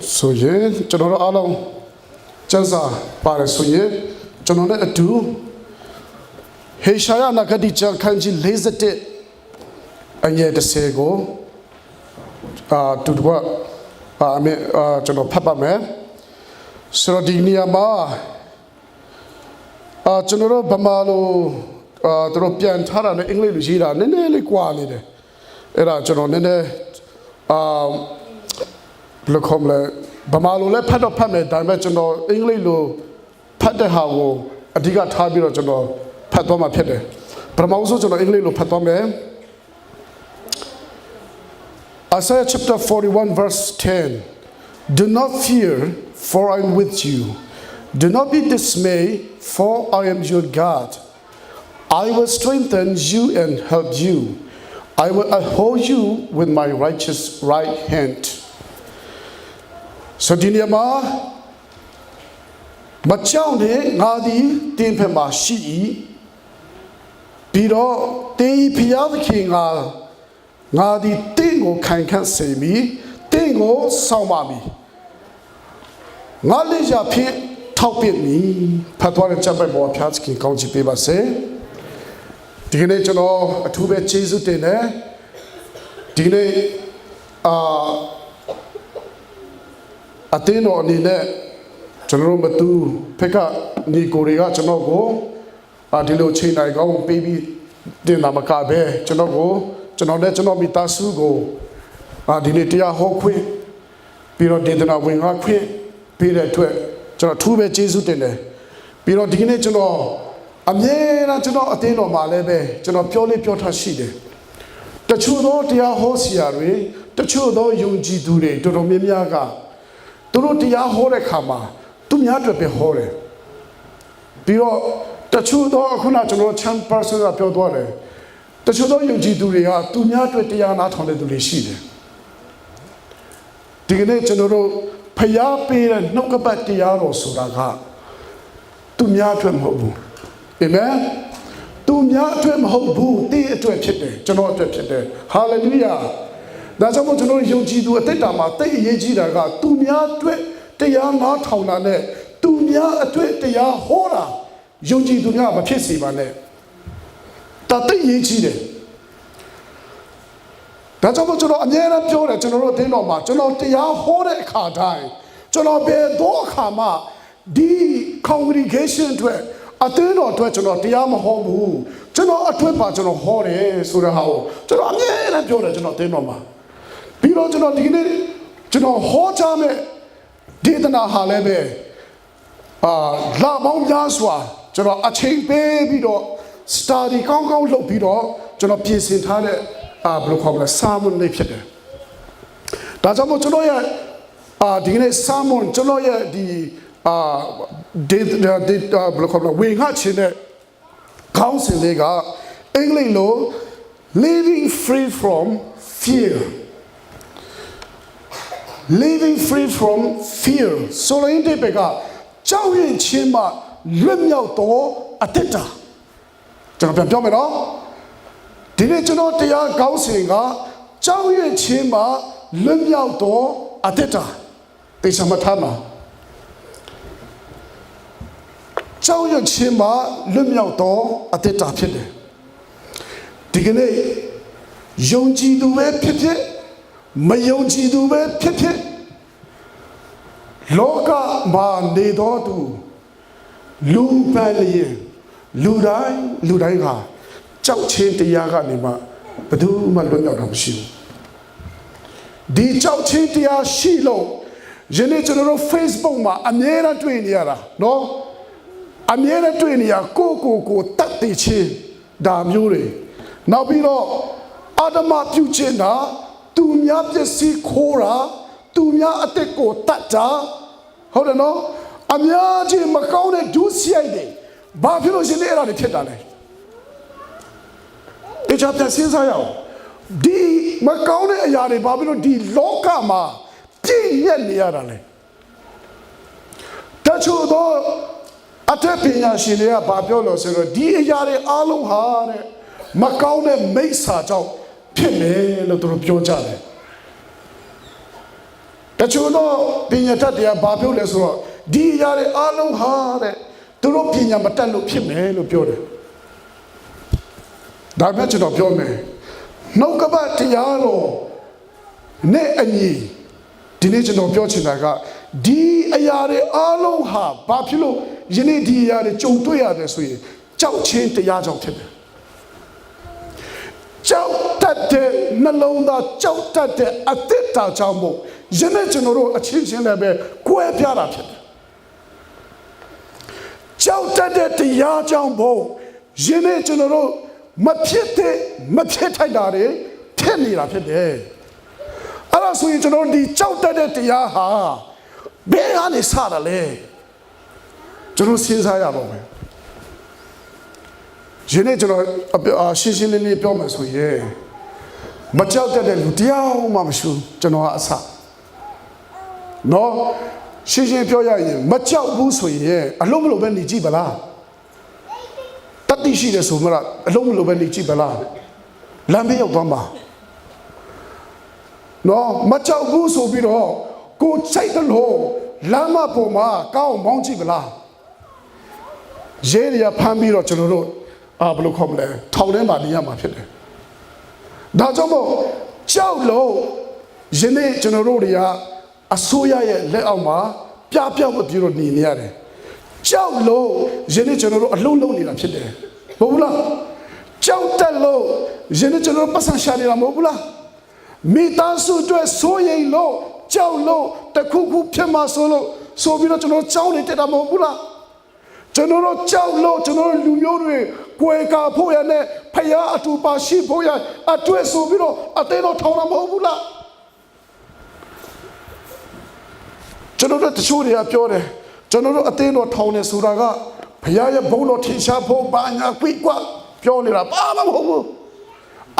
ဆိုရင်ကျွန်တော်တို့အားလုံးကျမ်းစာပါတယ်ဆိုရင်ကျွန်တော်နဲ့အတူဟေရှာယနဂတိကျမ်းခန်းကြီး41အငယ်10ကိုတူတကွကျွန်တော်ဖတ်ပါမယ်ဆိုတော့ဒီနေရာမှာကျွန်တော်တို့ဗမာလိုသူတို့ပြန်ထားတာနဲ့အင်္ဂလိပ်လိုရေးတာနည်းနည်းလေးကွာနေတယ်အဲ့ဒါကျွန်တော်နည်းနည်းဘယ်လိုခေါ်မလဲဗမာလိုလည်းဖတ်တော့ဖတ်မယ်ဒါပေမဲ့ကျွန်တော်အင်္ဂလိပ်လိုဖတ်တဲ့ဟာကိုအဓိကထားပြီးတော့ကျွန်တော်ဖတ်သွားမှာဖြစ်တယ်ပထမဆုံးကျွန်တော်အင်္ဂလိပ်လိုဖတ်သွားမယ် Isaiah chapter 41 verse 10 Do not fear for I am with you Do not be dismayed for I am your God I will strengthen you and help you I will uphold you with my righteous right hand So ဒီနေရာမှာမကြောက်နဲ့ငါသည်တင်းဖက်မှာရှိ၏ပြီးတော့တင်းဖျားသခင်ငါသည်တင်းကိုခိုင်ခန့်စေမည်တင်းကိုဆောင်ပါမည်ငါလေးရဖြင့်ထောက်ပစ်မည်ဖတ်သွားတဲ့ချက်ပဲပေါ်ဖျားသခင်ကောင်းချီးပေးပါစေဒီကနေ့ကျွန်တော်အထူးပဲကျေးဇူးတင်တယ်ဒီနေ့အတင်းတော်အနေနဲ့ကျွန်တော်မတူဖက်ကညီကိုတွေကကျွန်တော်ကိုဒီလိုချိန်တိုင်းကောင်းပေးပြီးတင်တာမကပဲကျွန်တော်နဲ့ကျွန်တော်မိသားစုကိုဒီနေ့တရားဟောခွင့်ပြီးတော့ဒေသနာဝင်ငါခွင့်ပေးတဲ့အတွက်ကျွန်တော်ထူးပဲကျေးဇူးတင်တယ်ပြီးတော့ဒီကနေ့ကျွန်တော်အမြဲတမ်းကျွန်တော်အတင်းတော်မှာလည်းပဲကျွန်တော်ပြောလေးပြောထားရှိတယ်တချို့သောတရားဟောဆရာတွေတချို့သောယုံကြည်သူတွေတော်တော်များများကသူတို့တရားဟောတဲ့ခါမှာသူများအတွက်ပဲဟောတယ်ပြီးတော့တချို့သောခုနကျွန်တော်ချမ်းပါဆရာပြောသွားတယ်တချို့သောယုံကြည်သူတွေကသူများအတွက်တရားနားထောင်တဲ့သူတွေရှိတယ်ဒီကနေ့ကျွန်တော်တို့ဖျားပေးတဲ့နှုတ်ကပတ်တရားတော်ဆိုတာကသူများအတွက်မဟုတ်ဘူးအာမင်သူများအတွက်မဟုတ်ဘူးတင်းအတွက်ဖြစ်တယ်ကျွန်တော်အတွက်ဖြစ်တယ်ဟာလေလုယာဒါကြောင့်မို့ကျွန်တော်ယုံကြည်သူအသက်တာမှာတိတ်အရေးကြီးတာကသူများအတွက်တရားနားထောင်တာနဲ့သူများအတွက်တရားဟောတာယုံကြည်သူများမဖြစ်စေပါနဲ့ဒါတိတ်အရေးကြီးတယ်ဒါကြောင့်မို့ကျွန်တော်အမြဲတမ်းပြောတယ်ကျွန်တော်တို့အသင်းတော်မှာကျွန်တော်တရားဟောတဲ့အခါတိုင်းကျွန်တော်ဘယ်တော့အခါမှဒီ congregation အတွက်အသင်းတော်အတွက်ကျွန်တော်တရားမဟောဘူးကျွန်တော်အထွတ်ပါကျွန်တော်ဟောတယ်ဆိုတဲ့ဟာကိုကျွန်တော်အမြဲတမ်းပြောတယ်ကျွန်တော်အသင်းတော်မှာပြီးတော့ကျွန်တော်ဒီနေ့ကျွန်တော်ဟောကြားမဲ့ဒေသနာဟာလည်းပဲလာမောင်းများစွာကျွန်တော်အချိန်ပေးပြီးတော့ study ကောင်းကောင်းလုပ်ပြီးတော့ကျွန်တော်ပြင်ဆင်ထားတဲ့ဘယ်လိုခေါ်မလဲ sermon လေးဖြစ်တယ်ဒါကြောင့်မို့ကျွန်တော်ရဲ့ဒီနေ့ sermon ကျွန်တော်ရဲ့ဒီဘယ်လိုခေါ်မလဲဝင်ငှချင်တဲ့ခေါင်းစဉ်လေးကအင်္ဂလိပ်လို living free from fear living free from fear ဆိုလိုရင်းတဲ့ဘက်ကကြောက်ရွံ့ခြင်းမှလွတ်မြောက်သောအတ္တကျွန်တော်ပြန်ပြောမယ်နော်ဒီနေ့ကျွန်တော်တရားကောင်းစဉ်ကကြောက်ရွံ့ခြင်းမှလွတ်မြောက်သောအတ္တတေချာမထားမှာကြောက်ရွံ့ခြင်းမှလွတ်မြောက်သောအတ္တဖြစ်တယ်ဒီကနေ့ယုံကြည်သူပဲဖြစ်ဖြစ်မယုံကြည်သူပဲဖြစ်ဖြစ်လောကမှာနေတော်သူလူပန်းလျင်လူတိုင်းကကြောက်ချင်းတရားကနေမှဘယ်သူမှလွတ်မြောက်တာမရှိဘူးဒီကြောက်ချင်းတရားရှိလို့ယနေ့ကျွန်တော်တို့ Facebook မှာအမြဲတမ်းတွေ့နေရတာနော်အမြဲတမ်းတွေ့နေရကိုတတ်သိချင်းဒါမျိုးတွေနောက်ပြီးတော့အာဓမပြုခြင်းတာသူများပစ္စည်းခိုးတာသူများအသက်ကိုတတ်တာဟုတ်တယ်နော်အများကြီးမကောင်းတဲ့ဒုစရိုက်တွေဘာဖြစ်လို့ရှင်လဲအဲ့ဒါတွေဖြစ်တာလဲဒီချပ်တဲ့စဉ်းစားရအောင်ဒီမကောင်းတဲ့အရာတွေဘာဖြစ်လို့ဒီလောကမှာပြည့်ရက်နေရတာလဲတချို့သောအထက်ပညာရှင်တွေကဘာပြောလို့ဆိုတော့ဒီအရာတွေအားလုံးဟာတဲ့မကောင်းတဲ့မိစ္ဆာကြောင့်ဖြစ်မယ်လို့သူတို့ပြောကြတယ် တချို့တော့ပညာတတ်တွေကဘာပြောလဲဆိုတော့ဒီအရာတွေအားလုံးဟာတဲ့သူတို့ပညာမတတ်လို့ဖြစ်မယ်လို့ပြောတယ်ဒါပေမဲ့ကျွန်တော်ပြောမယ်နှုတ်ကပတ်တရားတော်နဲ့အညီဒီနေ့ကျွန်တော်ပြောချင်တာကဒီအရာတွေအားလုံးဟာဘာဖြစ်လို့ယနေ့ဒီအရာတွေကြုံတွေ့ရတယ်ဆိုရင်ကြောက်ချင်းတရားကြောင့်ဖြစ်တယ်ကြောက်တတ်တဲ့နှလုံးသားကြောက်တတ်တဲ့အသစ်တာကြောင့်မို့ယနေ့ကျွန်တော်တို့အချင်းချင်းလည်းပဲကွဲပြားတာဖြစ်တယ်ကြောက်တတ်တဲ့တရားကြောင့်မို့ယနေ့ကျွန်တော်တို့မဖြစ်ထိုက်တာတွေဖြစ်နေတာဖြစ်တယ်အဲ့ဒါဆိုရင်ကျွန်တော်ဒီကြောက်တတ်တဲ့တရားဟာဘယ်ကနေစတာလဲကျွန်တော်စဉ်းစားရပါမယ်ယနေ့ကျွန်တော်ရှင်းရှင်းလင်းလင်းပြောမယ်ဆိုရင်မကြောက်တတ်တဲ့လူတရားမှမရှိဘူးကျွန်တော်ကအစနော်ရှင်းရှင်းပြောရရင်မကြောက်ဘူးဆိုရင်အလုံးမလို့ပဲနေကြည့်ပါလားတတိရှိတယ်ဆိုမှအလုံးမလို့ပဲနေကြည့်ပါလားလမ်းဘေးရောက်သွားမှာနော်မကြောက်ဘူးဆိုပြီးတော့ကိုစိတ်တလို့လမ်းမပေါ်မှာကောင်းမောင်းကြည့်ပါလားရဲရဖမ်းပြီးတော့ကျွန်တော်တို့ဘယ်လိုခေါ်မလဲထောင်ထဲမှာနေရမှာဖြစ်တယ်ဒါကြောင့်မို့ကြောက်လို့ယနေ့ကျွန်တော်တို့တွေကအစိုးရရဲ့လက်အောက်မှာပြပြမပြေတော့နေရတယ်ကြောက်လို့ယနေ့ကျွန်တော်တို့အလုံးလုံးနေတာဖြစ်တယ်မဟုတ်ဘူးလားကြောက်တက်လို့ယနေ့ကျွန်တော်တို့ပတ်စံရှာနေတာမဟုတ်ဘူးလားမိသားစုအတွက်စိုးရိမ်လို့ကြောက်လို့တခုခုဖြစ်မှာဆိုပြီးတော့ကျွန်တော်ကြောက်နေတက်တာမဟုတ်ဘူးလားကျွန်တော်တို့ကြောက်လို့ကျွန်တော်တို့လူမျိုးတွေကိုယ်ကာဖို့ရနဲ့ဖယားအတူပါရှိဖို့ရအတွက်ဆိုပြီးတော့အသေးတော့ထောင်တာမဟုတ်ဘူးလားကျွန်တော်တို့တချို့တွေကပြောတယ်ကျွန်တော်တို့အသေးတော့ထောင်နေဆိုတာကဖယားရဲ့ဘုန်းတော်ထင်ရှားဖို့ဘာညာကွိကွာပြောနေတာဘာမှမဟုတ်ဘူး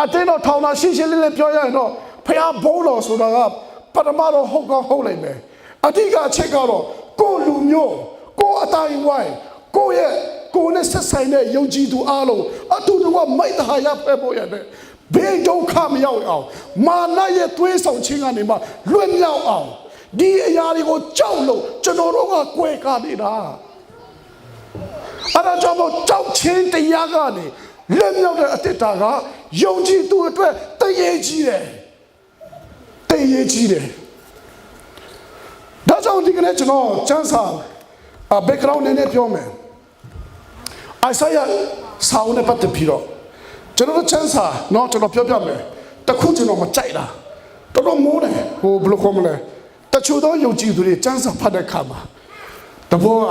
အသေးတော့ထောင်တာရှင်းရှင်းလင်းလင်းပြောရရင်တော့ဖယားဘုန်းတော်ဆိုတာကပထမတော့ဟုတ်ကောင်းဟုတ်နိုင်မယ်အဓိကအချက်ကတော့ကိုယ်လူမျိုးကိုယ်အတိုင်းဝိုင်းကိုယ်နဲ့ဆက်ဆိုင်တဲ့ယုံကြည်သူအားလုံးအတူတူကမိုက်တာရဖဲဖို့ရတယ်ဘေးဒုက္ခမရောက်အောင်မာနရဲ့သွေးဆောင်ခြင်းကနေမှလွတ်မြောက်အောင်ဒီအရာတွေကိုကြောက်လို့ကျွန်တော်တို့ကကွဲကားနေတာအဲ့ဒါကြောင့်ကြောက်ခြင်းတရားကနေလွတ်မြောက်တဲ့အတ္တကယုံကြည်သူအတွက်တည်ရကြီးတယ်ဒါကြောင့်ဒီကနေ့ကျွန်တော်စံစာbackground နဲ့ပြောမယ်Isaiah စာအုပ်နဲ့ပတ်သက်ပြီးတော့ကျွန်တော်ချမ်းစာတော့ကျွန်တော်ပြောပြမယ်တခုကျွန်တော်မကြိုက်တာတော်တော်မိုးတယ်ဘယ်လိုခေါ်မလဲတချို့တော့ယုံကြည်သူတွေချမ်းစာဖတ်တဲ့အခါမှာတဘောက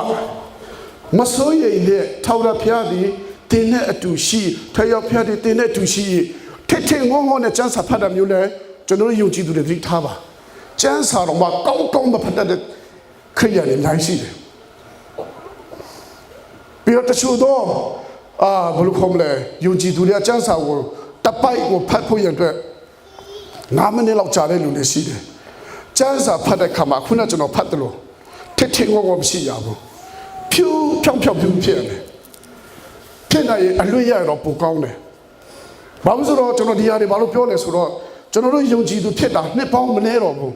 မစိုးရိမ်နဲ့ထောက်ရဖျားသည်တင်းနဲ့အတူရှိထရောက်ဖျားသည်တင်းနဲ့အတူရှိထင်ငုံငုံနဲ့ချမ်းစာဖတ်တာမျိုးလဲကျွန်တော်ယုံကြည်သူတွေသိထားပါချမ်းစာတော့မကောင်းမဖတ်တဲ့ခရိယာတွေအများကြီးရှိတယ်ပြီးတော့တချို့တော့ဘယ်လိုခေါ်မလဲယုံကြည်သူတွေကစံစာကိုတပိုက်ကိုဖတ်ဖို့ရတဲ့9မိနစ်လောက်ကြာတဲ့လူတွေရှိတယ်စံစာဖတ်တဲ့ခါမှာခုနကကျွန်တော်ဖတ်တယ်လို့ထင်ငုံငုံမရှိရဘူးဖြူဖြောင်းဖြစ်နေဖြစ်နေအလွတ်ရတော့ပိုကောင်းတယ်ဘာလို့ဆိုတော့ကျွန်တော်ဒီဟာတွေဘာလို့ပြောလဲဆိုတော့ကျွန်တော်တို့ယုံကြည်သူဖြစ်တာနှစ်ပေါင်းမနေတော့ဘူး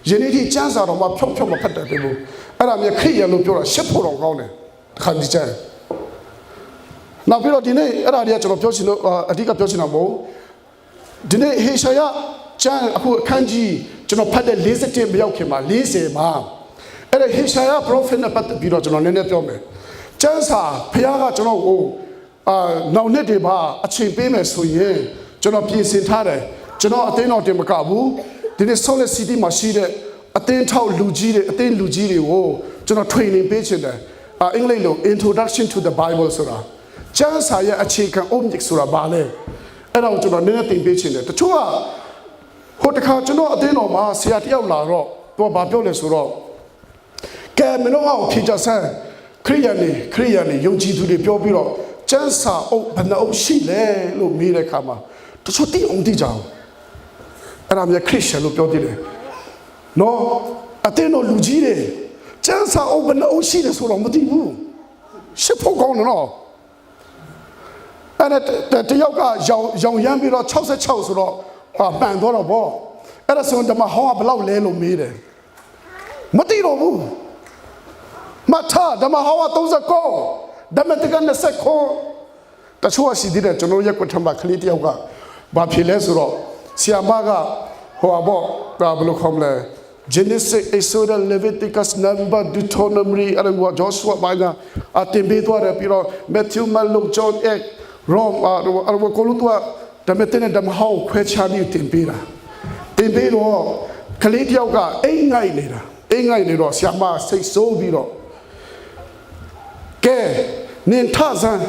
ယနေ့ဒီစံစာတော့မှဖြောင်းမဖတ်တတ်ဘူးအဲ့ဒါမျိုးခရိယာလို့ပြောတာရှစ်ဖို့တော့ကောင်းတယ်ခါဒီကျန်နောက်ပြီးတော့ဒီနေ့အဲ့ဒါတွေကကျွန်တော်ပြောချင်လို့အဓိကပြောချင်တာမဟုတ်ဒီနေ့ဟေရှာယကျမ်းအခုအခန်းကြီးကျွန်တော်ဖတ်တဲ့40မရောက်ခင်မှာ40မှာအဲ့ဒါဟေရှာယ prophet နဲ့ပတ်သက်ပြီးတော့ကျွန်တော်နည်းနည်းပြောမယ်ကျမ်းစာဖခင်ကကျွန်တော်ကိုနောက်နှစ်တွေမှာအချိန်ပေးမယ်ဆိုရင်ကျွန်တော်ပြင်ဆင်ထားတယ်ကျွန်တော်အသင်းတော်တင်မကဘူးဒီနေ့ Solid City မှာရှိတဲ့အသင်းထောက်လူကြီးတွေအသင်းလူကြီးတွေကိုကျွန်တော် training ပေးချင်တယ်အင်္ဂလိပ်လို introduction to the Bible ဆိုတာကျမ်းစာရဲ့အခြေခံ object ဆိုတာဘာလဲအဲ့ဒါကိုကျွန်တော်နည်းနည်းသင်ပေးချင်တယ်တချို့ကဟိုတခါကျွန်တော်အသင်းတော်မှာဆရာတယောက်လာတော့သူကဘာပြောလဲဆိုတော့ကဲမင်းတို့အောင်ဖြေချဆန်းခရိယာနေယုံကြည်သူတွေပြောပြီးတော့ကျမ်းစာအုပ်ဘယ်နှအုပ်ရှိလဲလို့မေးတဲ့အခါမှာတချို့သိအောင်သိကြအောင်အဲ့ဒါမျိုးခရစ်ယာန်လို့ပြောတယ်နော်အသင်းတော်လူကြီးတွေကျမ်းစာအုပ်ဘယ်နှအုပ်ရှိလဲဆိုတော့မသိဘူးရှစ်ဖို့ကောင်းတယ်နော်အဲ့ဒါတယောက်ကရောင်ရမ်းပြီးတော့66ဆိုတော့ပန်သွားတော့ဗောအဲ့ဒါဆိုတော့ဓမ္မဟောင်းကဘယ်လောက်လဲလို့မေးတယ် တော့ဘူးမထာဓမ္မဟော39ဓမ္မတကန်29တချို့ရှိသေးတယ်ကျွန်တော်ရက်ကွထမှာခလေးတယောက်ကဘာဖြစ်လဲဆိုတော့ဆီယာမကဟိုဘောဘယ်လိုခေါ်မလဲ Genesis, Exodus, Leviticus, Number, Deuteronomy အဲ့ဒါ Joshua ဘာသာအတင်ပေးသွားတယ်ပြီးတော့ Matthew, Mark, John, Rome အဲ့ဒါကိုလို့တော့ဓမ္မတဲ့ဓမ္မဟောင်းခွဲခြားပြီးတင်ပေးတာတင်ပေးတော့ကလေးတယောက်ကအိမ်ငိုက်နေတာအိမ်ငိုက်နေတော့ဆရာမစိတ်ဆိုးပြီးတော့ကဲနင်ထဆန်း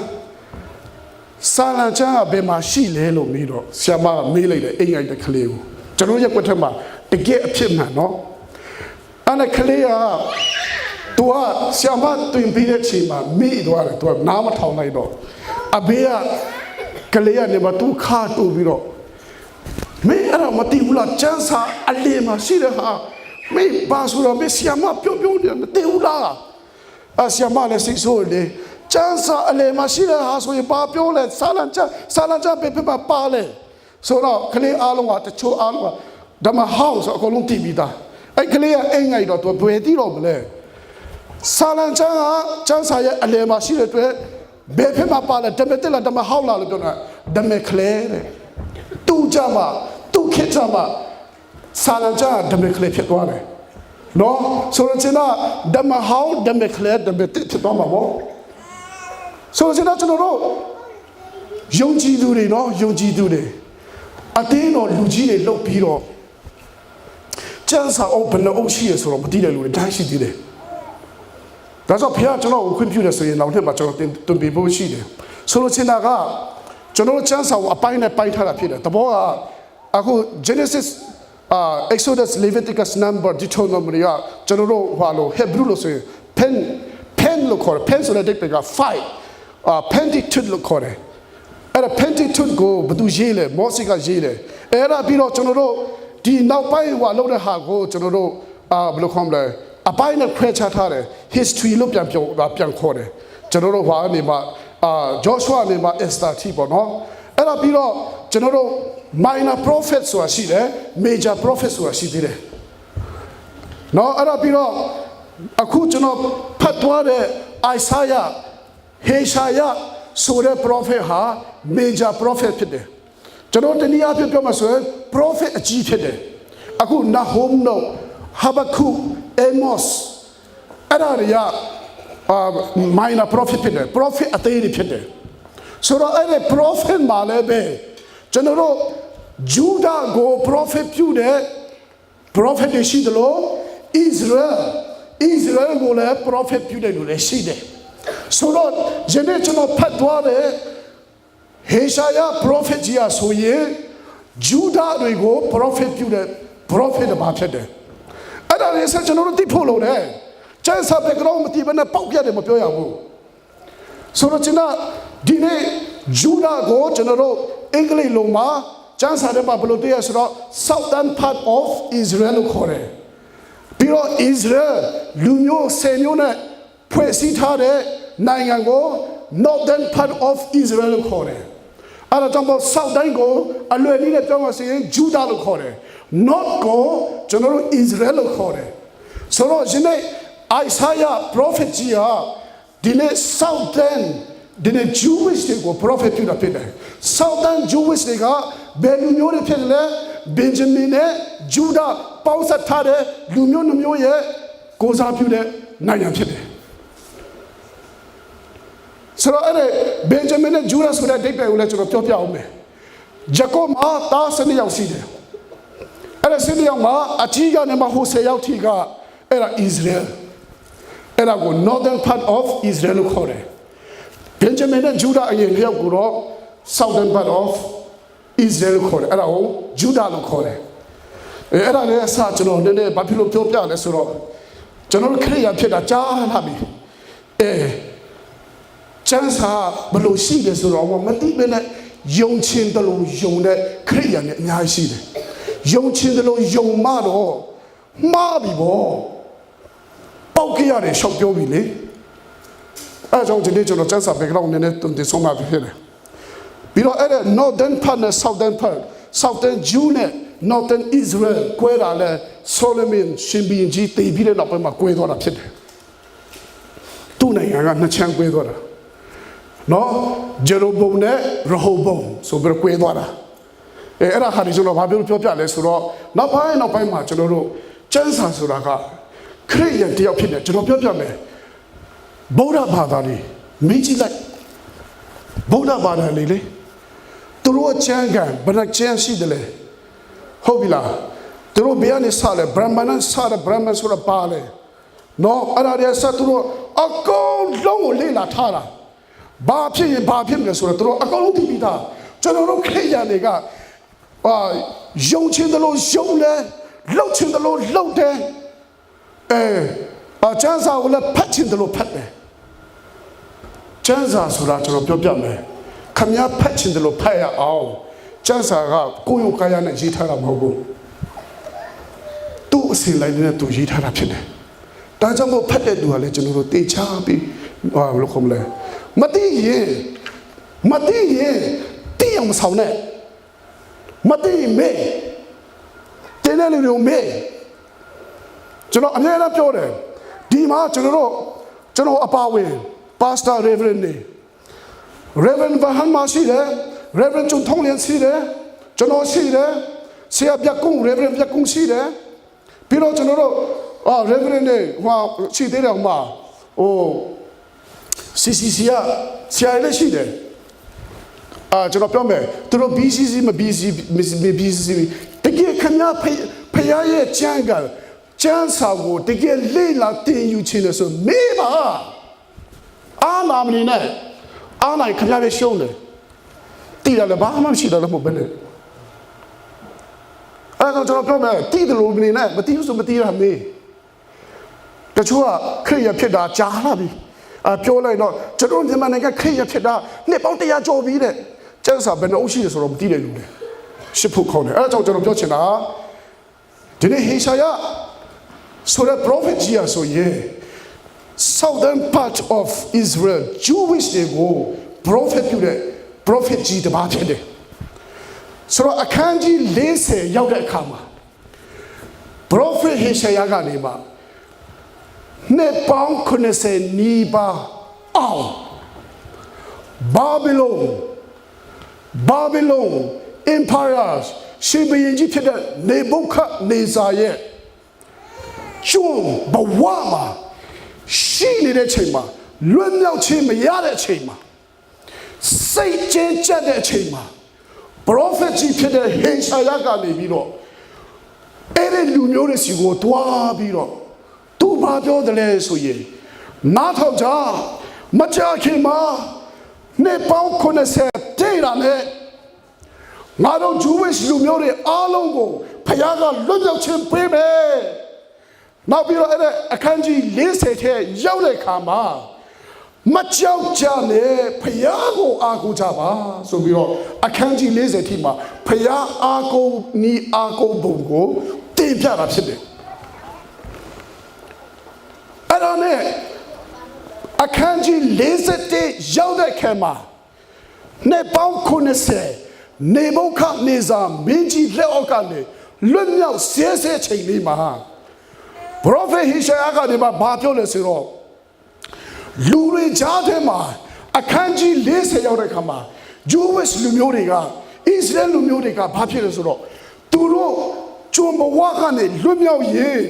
စာလံချမ်းကဘယ်မှာရှိလဲလို့မေးတော့ဆရာမကမေးလိုက်တယ်အိမ်ငိုက်တဲ့ကလေးကိုကျွန်တော်ရဲ့ကွက်ထက်မှာတကယ်အဖြစ်မှန်နော်အဲ့ဒါကလေးကသူကဆရာမတွင်ပြီးတဲ့အချိန်မှာမိသွားတယ်သူကနားမထောင်လိုက်တော့အဘေးကလေးကနေမှသူခါတူပြီးတော့မင်းအဲ့ဒါမသိဘူးလားကျန်းစာအလေးမရှိတဲ့ဟာမင်းဘာဆိုတော့မင်းဆရာမပြုတ်နေမသိဘူးလားအဆရာမလည်းစိတ်ဆိုးလေကျန်းစာအလေးမရှိတဲ့ဟာဆိုရင်ဘာပြောလဲစာလံချပဲပြပါလေဆိုတော့ကလေးအားလုံးကတချို့အားလုံးကဓမ္မဟောင်းဆိုအကုန်လုံးတည်ပြီးသားအဲ့ကလေးကအိမ်ငိုက်တော့သူဘယ်သိတော့မလဲစာလံချမ်းကကျန်းစာရဲ့အလယ်မှာရှိတဲ့အတွက်ဘယ်ဖြစ်မှာပါလဲဓမ္မတက်လားဓမ္မဟောင်းလားလို့ပြောတာဓမ္မကလေးတဲ့သူ့ကြမှာသူ့ခေတ်ကြမှာစာလံချမ်းဓမ္မကလေးဖြစ်သွားတယ်နော်ဆိုတော့ကျွန်တော်ဓမ္မဟောင်းဓမ္မကလေးဓမ္မတက်ဖြစ်သွားမှာပေါ့ဆိုတော့ကျွန်တော်တို့ယုံကြည်သူတွေနော်ယုံကြည်သူတွေအတင်းတော်လူကြီးတွေလှုပ်ပြီးတော့ကျန်းစာအုပ်ဘယ်နှအုပ်ရှိရဆိုတော့မသိတဲ့လူတွေတိုင်းရှိသေးတယ်ဒါကြောင့်ဖခင်ကျွန်တော်ကိုခွင့်ပြုတယ်ဆိုရင်နောက်ထပ်မှာကျွန်တော်တင်ပြဖို့ရှိတယ်ဆိုလိုချင်တာကကျွန်တော်ကျန်းစာကိုအပိုင်းနဲ့ပိုင်းထားတာဖြစ်တယ်တဘောကအခု Genesis Exodus Leviticus Number Deuteronomy ကကျွန်တော်တို့ဟာလို့ Hebrew လို့ဆိုရင် pen လို့ခေါ်တယ် pen ဆိုတဲ့ date က fight Pentateuch လို့ခေါ်တယ်အဲ့ဒါ Pentateuch ကိုဘယ်သူရေးလဲမောစေကရေးတယ်အဲ့ဒါပြီးတော့ကျွန်တော်တို့ဒီနောက်ပိုင်းဟိုလောက်တဲ့ဟာကိုကျွန်တော်တို့ဘယ်လိုခေါ်မလဲအပိုင်းနဲ့ခွဲခြားထားတယ် history လို့ပြန်ခေါ်တယ်ကျွန်တော်တို့ဟာနေမှာJoshua နေမှာ Esther ထိပေါ့နော်အဲ့ဒါပြီးတော့ကျွန်တော်တို့ minor prophet ဆိုတာရှိတယ် major prophet ဆိုတာရှိသေးတယ်နော်အဲ့ဒါပြီးတော့အခုကျွန်တော်ဖတ်သွားတဲ့ Isaiah Hosea ဆိုတဲ့ prophet ဟာ major prophet ဖြစ်တယ်ကျွန်တော်တနည်းအားဖြင့်ပြောမှဆိုရင် prophet အကြီးဖြစ်တယ်အခု Nahum တို့ Habakkuk Amos အဲ့ဒါတွေကminor prophet ဖြစ်တယ် prophet အသေးတွေဖြစ်တယ်ဆိုတော့အဲ့ဒီ prophet မှာလည်းပဲကျွန်တော်တို့ Judah ကို prophet ပြုတဲ့ prophet တွေရှိတယ်လို့ Israel ကိုလည်း prophet ပြုတဲ့လူတွေရှိတယ်ဆိုတော့ယနေ့ကျွန်တော်ဖတ်သွားတဲ့ဟေရှာယ prophet ကြီးအဆိုရင်ဂျူဒာတွေကို prophet ပြုတဲ့ prophet ဘာဖြစ်တယ်အဲ့ဒါလည်းဆက်ကျွန်တော်တို့သိဖို့လို့လေကျန်စာပဲကတော့မသိဘဲနဲ့ပေါက်ပြတယ်မပြောရဘူးဆိုတော့ကျွန်တော်ဒီနေ့ဂျူဒာကိုကျွန်တော်တို့အင်္ဂလိပ်လုံးမှာကျန်စာတဲ့ဘာလို့တည်းဆိုတော့ southern part of Israel လို့ခေါ်တယ်ပြီးတော့ Israel လူမျိုးဆယ်မျိုးနဲ့ဖွဲ့စည်းထားတဲ့နိုင်ငံကို northern part of Israel လို့ခေါ်တယ်အဲ့ဒါကြောင့် south တိုင်းကိုအလွယ်နည်းနဲ့ပြောမှဆိုရင် Judah လို့ခေါ်တယ် north ကိုကျွန်တော်တို့ Israel လို့ခေါ်တယ်ဆိုတော့ဒီနေ့ Isaiah prophet ကြီးဟာဒီနေ့ southern ဒီနေ့ Jewish တွေကို prophet ပြုတာဖြစ်တယ် southern Jewish တွေကဘယ်လူမျိုးတွေဖြစ်လဲ Benjamin နဲ့ Judah ပေါင်းစပ်ထားတဲ့လူမျိုးနှမျိုးရဲ့ကိုးစားပြုတဲ့နိုင်ငံဖြစ်တယ်ဆိုတော့အဲ့ဒီ Benjamin နဲ့ Judah ဆိုတဲ့ဒိတ်တွေကိုလည်းကျွန်တော်ပြောပြအောင်မယ်ဂျကောမှာသား12ယောက်ရှိတယ်အဲ့ဒါ12ယောက်မှာအကြီးကနေမှဟို10ယောက်ထိကအဲ့ဒါ Israel အဲ့ဒါကို northern part of Israel လို့ခေါ်တယ် Benjamin နဲ့ Judah အရင်လျောက်ကိုတော့ southern part of Israel လို့ခေါ်တယ်အဲ့ဒါကို Judah လို့ခေါ်တယ်အဲ့ဒါလည်းအစကျွန်တော်နည်းနည်းဘာဖြစ်လို့ပြောပြလဲဆိုတော့ကျွန်တော်ခရစ်ယာန်ဖြစ်တာကြားလာပြီကျန်းစာဘလို့ရှိတယ်ဆိုတော့မသိဘဲနဲ့ယုံချင်းတလို့ယုံတဲ့ခရစ်ယာန်နဲ့အများကြီးရှိတယ်ယုံချင်းတလို့ယုံမှတော့မှားပြီဗောပေါက်ကြရတယ်ရှောက်ပြောပြီလေအဲကြောင့်ဒီနေ့ကျွန်တော်ကျန်းစာ background နည်းနည်းတင်ဆုံးမှာဖြစ်တယ်ပြီးတော့အဲ့ဒါ northern part နဲ့ southern part southern Jew နဲ့ northern Israel ကွဲတာလဲ Solomon ရှင်ဘုရင်ကြီးတည်ပြီးတဲ့နောက်ပိုင်းမှာကွဲသွားတာဖြစ်တယ်သူ့နိုင်ငံကနှစ်ချမ်းကွဲသွားတာနော်ဂျေရိုဘုံနဲ့ရဟောဘုံဆိုပြီးကွဲသွားတာအဲ့ဒါဟာဒီကျွန်တော်ဘာပြောပြလဲဆိုတော့နောက်ပိုင်းမှာကျွန်တော်တို့ကျမ်းစာဆိုတာကခရစ်ယာန်တယောက်ဖြစ်နေကျွန်တော်ပြောပြမယ်ဗုဒ္ဓဘာသာလေးမိကြည့်လိုက်ဗုဒ္ဓဘာသာလေးလေသူတို့ကျမ်းကန်ဘယ်နှကျမ်းရှိတယ်လဲဟုတ်ပြီလားသူတို့ဘယ်ကနေစလဲဗြဟ္မဏစတယ်ဗြဟ္မဏဆိုတာပါလဲနော်အဲ့ဒါတွေစသူတို့အကုန်လုံးကိုလေ့လာထားတာဘာဖြစ်ရင်ဘာဖြစ်မလဲဆိုတော့သူတို့အကုန်လုံးသိပြီးသားကျွန်တော်တို့ခရစ်ယာန်တွေကယုံချင်းတယ်လို့ယုံတယ်လှုပ်ချင်းတယ်လို့လှုပ်တယ်ကျမ်းစာကိုလည်းဖတ်ချင်းတယ်လို့ဖတ်တယ်ကျမ်းစာဆိုတာကျွန်တော်ပြောပြမယ်ခမည်းဖတ်ချင်းတယ်လို့ဖတ်ရအောင်ကျမ်းစာကကိုယ်ရောကာယနဲ့ရေးထားတာမဟုတ်ဘူးသူ့အစီအလိုက်နဲ့သူရေးထားတာဖြစ်တယ်ဒါကြောင့်မို့ဖတ်တဲ့သူကလည်းကျွန်တော်တို့တေချာပြီးဘယ်လိုခေါ်မလဲမသိရင်သိအောင်မဆောင်နဲ့မသိမေးတင်းတဲ့လူတွေမေးကျွန်တော်အများအားပြောတယ်ဒီမှာကျွန်တော်အပါဝင်ပါစတာရေဗရန်နေရေဗရန်ဘာဟန်မရှိတယ်ရေဗရန်ကျွန်ထုံးလျက်ရှိတယ်ကျွန်တော်ရှိတယ်ဆရာပြကုန်းရေဗရန်ပြကုန်းရှိတယ်ပြီးတော့ကျွန်တော်တို့ရေဗရန်နေဟိုရှိသေးတယ်ဟိုမှာCCC ကဆရာလည်းရှိတယ်ကျွန်တော်ပြောမယ်သူတို့ BCC မ BCC တကယ်ခမဖျားရဲ့ကျမ်းစာကိုတကယ်လေ့လာတင်ယူခြင်းလို့ဆိုမေးပါအာနာမနေနဲ့အာနိုင်ခမပဲရှုံးတယ်တည်တယ်လည်းဘာမှမရှိတော့လည်းမဟုတ်ပဲလေအဲ့တော့ကျွန်တော်ပြောမယ်တည်တယ်လို့မနေနဲ့မတည်ဘူးဆိုမတည်ရမေးတချို့ကခရစ်ယာန်ဖြစ်တာကြားလာပြီပြောလိုက်တော့ကျွန်တော်မြန်မာနိုင်ငံခရစ်ယာန်ဖြစ်တာနှစ်ပေါင်း100ကျော်ပြီတဲ့ကျမ်းစာဘယ်နှအုပ်ရှိရဆိုတော့မသိတဲ့လူတွေရှစ်ဖို့ခေါ်တယ်အဲ့ဒါကြောင့်ကျွန်တော်ပြောချင်တာဒီနေ့ဟေရှာယဆိုတဲ့ prophet ကြီးอ่ะဆိုရင် southern part of Israel Jewish တွေကို prophet ပြုတဲ့ prophet ကြီးတစ်ပါးဖြစ်တယ်ဆိုတော့အခန်းကြီး40ရောက်တဲ့အခါမှာ prophet ဟေရှာယကနေမှာနှစ်ပေါင်း90နီးပါးအောင်Babylon empires ရှင်ဘုရင်ကြီးဖြစ်တဲ့နေဗုခဒ်နေဇာရဲ့ကျွန်းဘဝမှာရှိနေတဲ့ချိန်မှာလွတ်မြောက်ခြင်းမရတဲ့အချိန်မှာစိတ်ကျဉ်ကျပ်တဲ့အချိန်မှာ prophet ကြီးဖြစ်တဲ့ဟေရှာယကနေပြီးတော့အဲ့ဒီလူမျိုးတွေစီကိုတွားပြီးတော့သူဘာပြောတယ်လဲဆိုရင်နားထောင်ကြမကြခင်မှာနေပေါင်း90တည်တာနဲ့ငါတို့ Jewish လူမျိုးတွေအားလုံးကိုဖခင်ကလွတ်မြောက်ခြင်းပေးမယ်နောက်ပြီးတော့အဲ့ဒါအခန်းကြီး40ထဲရောက်တဲ့အခါမှာမကြောက်ကြနဲ့ဖခင်ကိုအားကိုးကြပါဆိုပြီးတော့အခန်းကြီး40ထိမှာဖခင်အားကိုးနီးအားကိုးပုံကိုတင်ပြတာဖြစ်တယ်အဲ့ဒါနဲ့အခန်းကြီး40ရောက်တဲ့အခါမှာနှစ်ပေါင်း90နေဗုခဒ်နေဇာမင်းကြီးလက်အောက်ကနေလွတ်မြောက်ဆဲချိန်လေးမှာ prophet ဟေရှာယကနေဘာပြောလဲဆိုတော့လူတွေကြားထဲမှာအခန်းကြီး40ရောက်တဲ့အခါမှာ Jewish လူမျိုးတွေက Israel လူမျိုးတွေကဘာဖြစ်လဲဆိုတော့သူတို့ကျွန်းဘဝကနေလွတ်မြောက်ရေး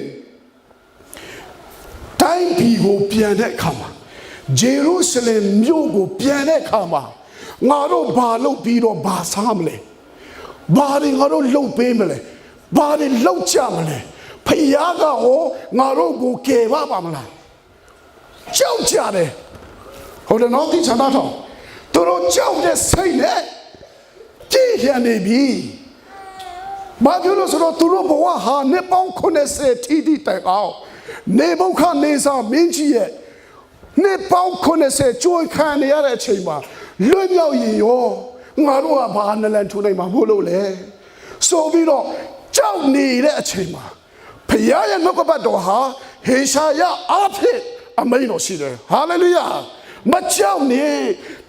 တိုင်းပြည်ကိုပြန်တဲ့အခါမှာဂျေရုရှလင်မြို့ကိုပြန်တဲ့အခါမှာငါတို့ဘာလုပ်ပြီးတော့ဘာစားမလဲဘာတွေငါတို့လုပ်ပေးမလဲဘာတွေလုပ်ကြမလဲဖယားကဟောငါတို့ကိုကယ်ပါမလားကြောက်ကြတယ်ဟုတ်တယ်နော်ဒီချမ်းသာတော့သူတို့ကြောက်တဲ့စိတ်နဲ့ကြည်ရနေပြီဘာပြောလို့ဆိုတော့သူတို့ဘဝဟာနှစ်ပေါင်း90ထိတိတိုင်အောင်နေဗုခဒ်နေဇာမင်းကြီးရဲ့နှစ်ပေါင်း90ကြိုးခံနေရတဲ့အချိန်မှာလွတ်မြောက်ရင်ရောငါတို့ကဘာနလန်ထူနိုင်မှာမဟုတ်လို့လေဆိုပြီးတော့ကြောက်နေတဲ့အချိန်မှာဖခင်ရဲ့နှုတ်ကပတ်တော်ဟာဟေရှာယအားဖြင့်အမိန့်တော်ရှိတယ်ဟာလေလုယာမကြောက်နဲ့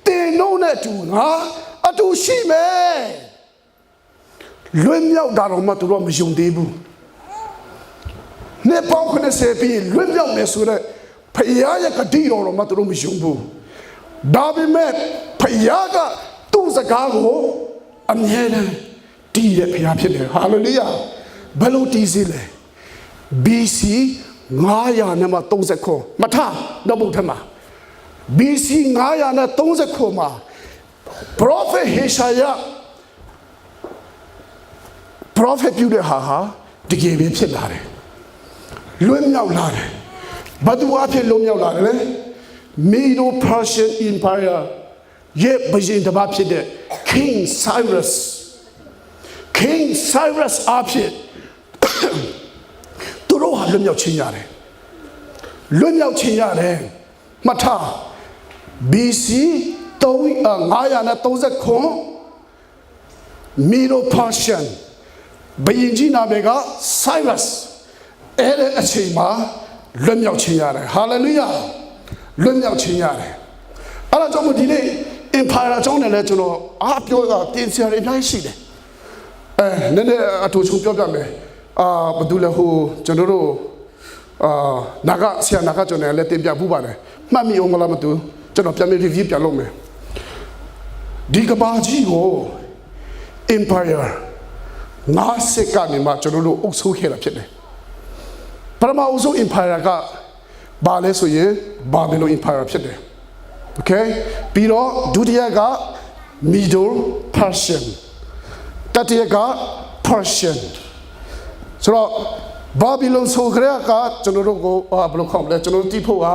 တင်နှုတ်နဲ့တူငါအတူရှိမယ်လွတ်မြောက်တာတော့မှသူတို့မယုံသေးဘူး နေပေါင်း90ပြီးလွတ်မြောက်မယ်ဆိုတဲ့ဖခင်ရဲ့ဂတိတော်မှသူတို့မယုံဘူးဒါပေမဲ့ဖခင်ကသူ့စကားကိုအမြဲတမ်းတည်တဲ့ဖခင်ဖြစ်တယ်ဟာလေလုယာဘယ်လိုတည်စေလဲ BC 900နဲ့မှ30ခုမထားတော့ဘုထမှာ BC 900နဲ့30ခုမှာ Prophet Hosea Prophet ပြုတဲ့ဟာတကယ်ပဲဖြစ်လာတယ်လွတ်မြောက်လာတယ်ဘာသူအဖြစ်လွတ်မြောက်လာတယ်လဲ Medo Persian Empire ရဲ့ဘုရင်တစ်ပါးဖြစ်တဲ့ King Cyrus အဖြစ်သူတို့ဟာလွတ်မြောက်ခြင်းရတယ်မှတ်ထား BC 939 Medo Persian ဘုရင်ကြီးနာမည်က Cyrus အဲ့ဒီအချိန်မှာလွတ်မြောက်ခြင်းရတယ်ဟာလေလုယာလွတ်မြောက်ခြင်းရတယ်အဲ့ဒါကြောင့်မို့ဒီနေ့ empire အကြောင်းနဲ့လည်းကျွန်တော်အားပြောတာတင်စရာတွေအများကြီးရှိတယ်နည်းနည်းအထူးချုံပြောပြမယ်ဘာလို့လဲဟိုကျွန်တော်တို့နာဂဆရာနာဂကျွန်တော်လည်းတင်ပြပူပါတယ်မှတ်မိအောင်မလားမသိဘူးကျွန်တော်ပြန်ပြီး review ပြန်လုပ်မယ်ဒီကဘာကြီးကို empire ငါးစစ်ကနေမှကျွန်တော်တို့အုပ်စိုးခဲ့တာဖြစ်တယ်ပထမအုပ်စိုး empire ကဘာလဲဆိုရင် Babylon empire ဖြစ်တယ် okay ပြီးတော့ဒုတိယက Middle Persian တတိယက Persian ဆိုတော့ Babylon ဆိုကြတဲ့ကကျွန်တော်တို့ကိုဘယ်လိုခေါ်မလဲကျွန်တော်တို့တိဖို့က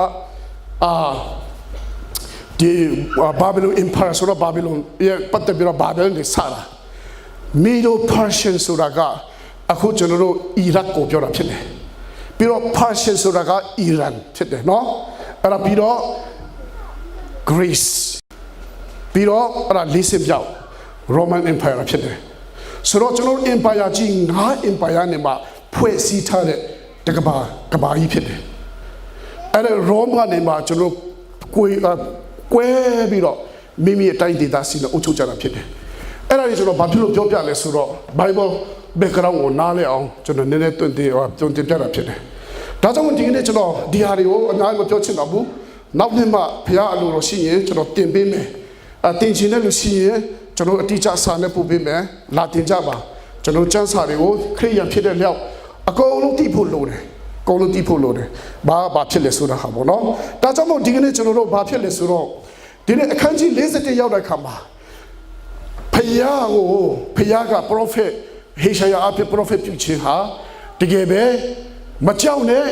ဒီ Babylon empire ဆိုတော့ Babylon ရဲ့ပတ်သက်ပြီးတော့ Babylon တွေစတာ Middle Persian ဆိုတာကအခုကျွန်တော်တို့ Iraq ကိုပြောတာဖြစ်တယ်ပြီးတော့ Persian ဆိုတာက Iran ဖြစ်တယ်နော်အဲ့ဒါပြီးတော့ Greece ပြီးတော့အဲ့ဒါ၄၀ပြောက် Roman Empire ဖြစ်တယ်ဆိုတော့ကျွန်တော် Empire ကြီး9 Empire နဲ့မှဖွဲ့စည်းထားတဲ့ကဘာကြီးဖြစ်တယ်အဲ့ဒါ Rome ကနေမှကျွန်တော်ကွဲပြီးတော့မိမိရဲ့တိုင်းဒေသစီနဲ့အုပ်ချုပ်ကြတာဖြစ်တယ်အဲ့ဒါကြီးကျွန်တော်ဘာဖြစ်လို့ပြောပြလဲဆိုတော့ Bible background ကိုနားလည်အောင်ကျွန်တော်နည်းနည်းတွင်တင်ပြတာဖြစ်တယ်ဒါကြောင့်ဒီကနေ့ကျွန်တော်ဒီဟာတွေကိုအများကြီးမပြောချင်တော့ဘူးနောက်နေ့မှဘုရားအလိုတော်ရှိရင်ကျွန်တော်တင်ပေးမယ်တင်ချင်တဲ့လူရှိရင်ကျွန်တော်အတိအကျစာနဲ့ပို့ပေးမယ်လာတင်ကြပါကျွန်တော်စံစာတွေကိုခရိယာဖြစ်တဲ့လျောက်အကုန်လုံးသိဖို့လိုတယ်ဘာဖြစ်လဲဆိုတာဟာပေါ့နော်ဒါကြောင့်မို့ဒီကနေ့ကျွန်တော်တို့ဘာဖြစ်လဲဆိုတော့ဒီနေ့အခန်းကြီး41ရောက်တဲ့အခါမှာဖယားက prophet ဟေရှာယအဖြစ် prophet ပြုခြင်းဟာတကယ်ပဲမကြောက်နဲ့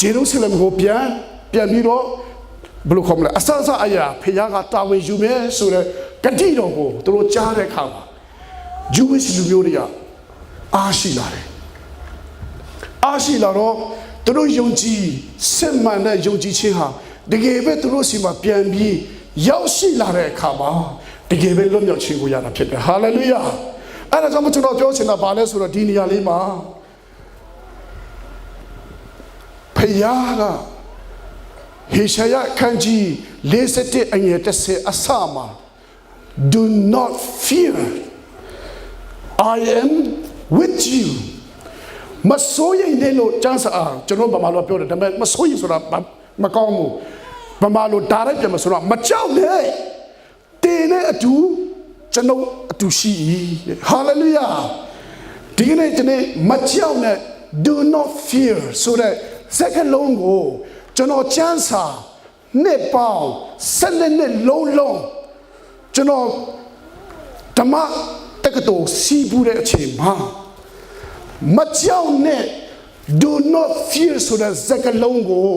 ဂျေရုဆလမ်ကိုပြန်ပြီးတော့ဘယ်လိုခေါ်မလဲအဆအရာဖယားကတာဝန်ယူမယ်ဆိုတဲ့ဂတိတော်ကိုသူတို့ကြားတဲ့အခါမှာ Jewish လူမျိုးတွေကအားရှိလာတော့သူတို့ယုံကြည်စစ်မှန်တဲ့ယုံကြည်ခြင်းဟာတကယ်ပဲသူတို့စီမှာပြန်ပြီးရောက်ရှိလာတဲ့အခါမှာတကယ်ပဲလွတ်မြောက်ခြင်းကိုရတာဖြစ်တယ်ဟာလေလုယာအဲ့ဒါကြောင့်ကျွန်တော်ပြောချင်တာဘာလဲဆိုတော့ဒီနေရာလေးမှာဖယားကဟေရှာယခန်းကြီး41အငယ်30အစမှာ Do not fear I am with you မစိုးရိမ်နဲ့လို့ကျမ်းစာကျွန်တော်ဗမာလိုပြောတယ်ဒါပေမဲ့မစိုးရိမ်ဆိုတာမကောင်းဘူးဗမာလိုဒါရိုက်ပြန်မဆိုတော့မကြောက်နဲ့တင်းနဲ့အတူကျွန်တော်အတူရှိဟာလေလုယာဒီကနေ့ကျွန်တော်မကြောက်နဲ့ do not fear ဆိုတဲ့စကားလုံးကိုကျွန်တော်ကျမ်းစာနှစ်ပေါင်း12နှစ်လုံးကျွန်တော်ဓမ္မတက္ကသိုလ်စီးပူးတဲ့အချိန်မှာမကြောက်နဲ့ do not fear ဆိုတဲ့စကားလုံးကို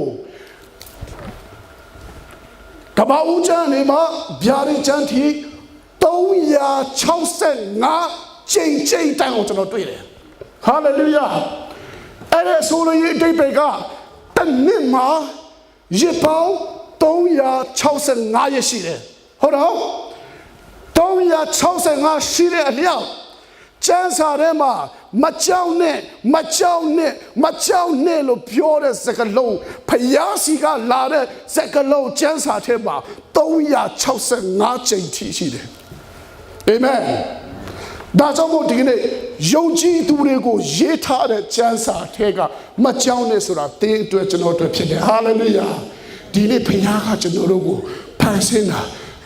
ကဘာဦးကျမ်းနေမှာဗျာဒိတ်ကျမ်းထိ365ချိန်တန်ကိုကျွန်တော်တွေ့တယ်ဟာလေလုယာအဲ့ဒါဆိုလို့အတိတ်ကတနစ်မှာရပောင်း365ရရှိတယ်ဟုတ်တော့365ရှိတဲ့အလျောက်ကျမ်းစာထဲမှာမကြောက်နဲ့လို့ပြောတဲ့စကားလုံးဖယားစီကလာတဲ့စကားလုံးကျမ်းစာထဲမှာ365ချိန်ထိရှိတယ်အာမင် ဒါကြောင့်မို့ဒီကနေ့ယုံကြည်သူတွေကိုရေးထားတဲ့ကျမ်းစာထဲကမကြောက်နဲ့ဆိုတာသင်အတွက်ကျွန်တော်တို့ဖြစ်တယ်ဟာလေလုယာဒီနေ့ဘုရားကကျွန်တော်တို့ကိုဖန်ဆင်းတာ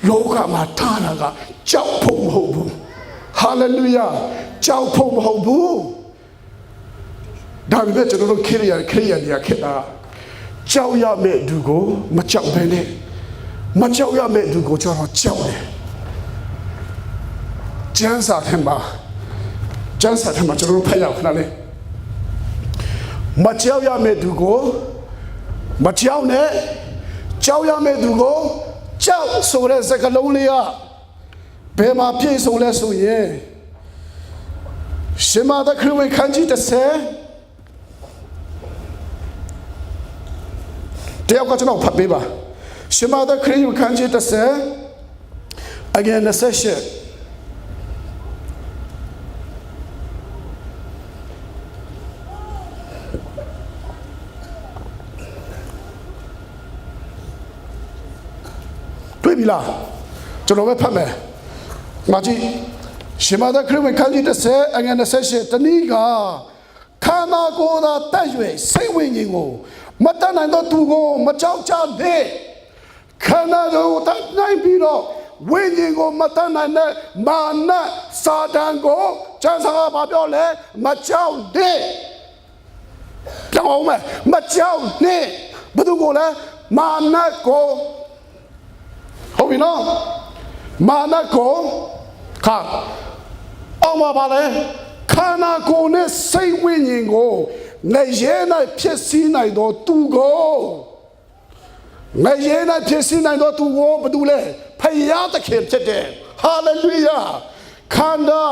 လောကမှာထားတာကကြောက်ဖို့မဟုတ်ဘူးဟာလေလုယာကြောက်ဖို့မဟုတ်ဘူးဒါပေမဲ့ကျွန်တော်တို့ခရိယာတွေကခက်တာကြောက်ရမယ့်သူကိုမကြောက်ဘဲနဲ့မကြောက်ရမယ့်သူကိုကျွန်တော်ကြောက်တယ်ကျမ်းစာထဲမှာကျွန်တော်တို့ဖတ်ရအောင်ခဏလေးမကြောက်ရမယ့်သူကိုမကြောက်နဲ့ကြောက်ရမယ့်သူကိုကြောက်ဆိုတဲ့စကားလုံးလေးကဘယ်မှာပြည့်စုံလဲဆိုရင်ရှမသာခရစ်ဝင်ခန်းကြီး30တယောက်ကကျွန်တော်ဖတ်ပေးပါရှမသာခရစ်ဝင်ခန်းကြီး30 again the sessionတွေ့ပြီလားကျွန်တော်ပဲဖတ်မယ်ငါကြည့်ရှမသာခရစ်ဝင်ခန်းကြီး30အငယ်28တနည်းကခန္ဓာကိုယ်သာတတ်၍စိတ်ဝိညာဉ်ကိုမတတ်နိုင်သောသူကိုမကြောက်ကြနဲ့ခန္ဓာကိုယ်တတ်နိုင်ပြီးတော့ဝိညာဉ်ကိုမတတ်နိုင်တဲ့မာနစာတန်ကိုကျမ်းစာကပြောလဲမကြောက်နဲ့ကြောက်အောင်မကြောက်နဲ့ဘယ်သူကိုလဲမာနကိုဟုတ်ပြီနော်မာနကိုခါအောင်ပါလေခန္ဓာကိုယ်နဲ့စိတ်ဝိညာဉ်ကိုငရဲ၌ဖြစ်စည်းနိုင်သောသူကိုငရဲ၌ဖြစ်စည်းနိုင်သောသူကိုဘာလို့လဲဖယားသခင်ဖြစ်တယ်ဟာလေလုယာခန္ဓာ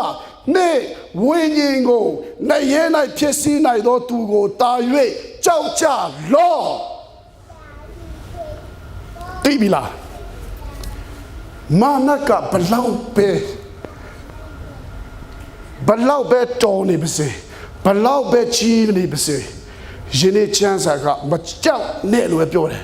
နဲ့ဝိညာဉ်ကိုငရဲ၌ဖြစ်စည်းနိုင်သောသူကိုတာ၍ကြောက်ကြလော့သိပြီလားမာနကဘလောက်ပဲတော်နေပါစေဘလောက်ပဲကြီးနေပါစေယနေ့ချမ်းစာကမကြောက်နဲ့လို့ပြောတယ်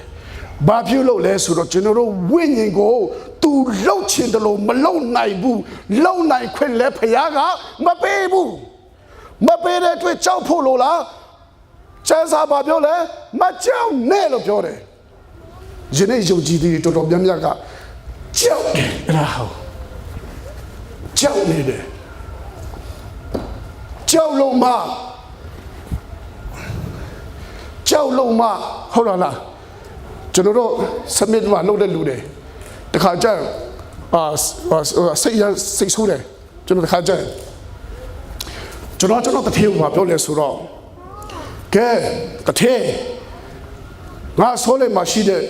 ဘာဖြစ်လို့လဲဆိုတော့ကျွန်တော်တို့ဝိညာဉ်ကိုသူလှုပ်ချင်တယ်လို့မလှုပ်နိုင်ဘူးလှုပ်နိုင်ခွင့်လဲဖခင်ကမပေးဘူးမပေးတဲ့အတွက်ကြောက်ဖို့လို့လားချမ်းစာဘာပြောလဲမကြောက်နဲ့လို့ပြောတယ်ယနေ့ယုံကြည်သူတော်တော်များများကကြောက်တယ်အဲ့ဒါဟုတ်ကြောက်နေတယ်ကြောက်လို့မဟုတ်လားကျွန်တော်တို့စမစ်မှာလုပ်တဲ့လူတွေတခါကျစိတ်ဆိုးတယ်ကျွန်တော်တခါကျကျွန်တော်တထေးမှာပြောလဲဆိုတော့ကဲတထေးငါဆိုးလေမှာရှိတဲ့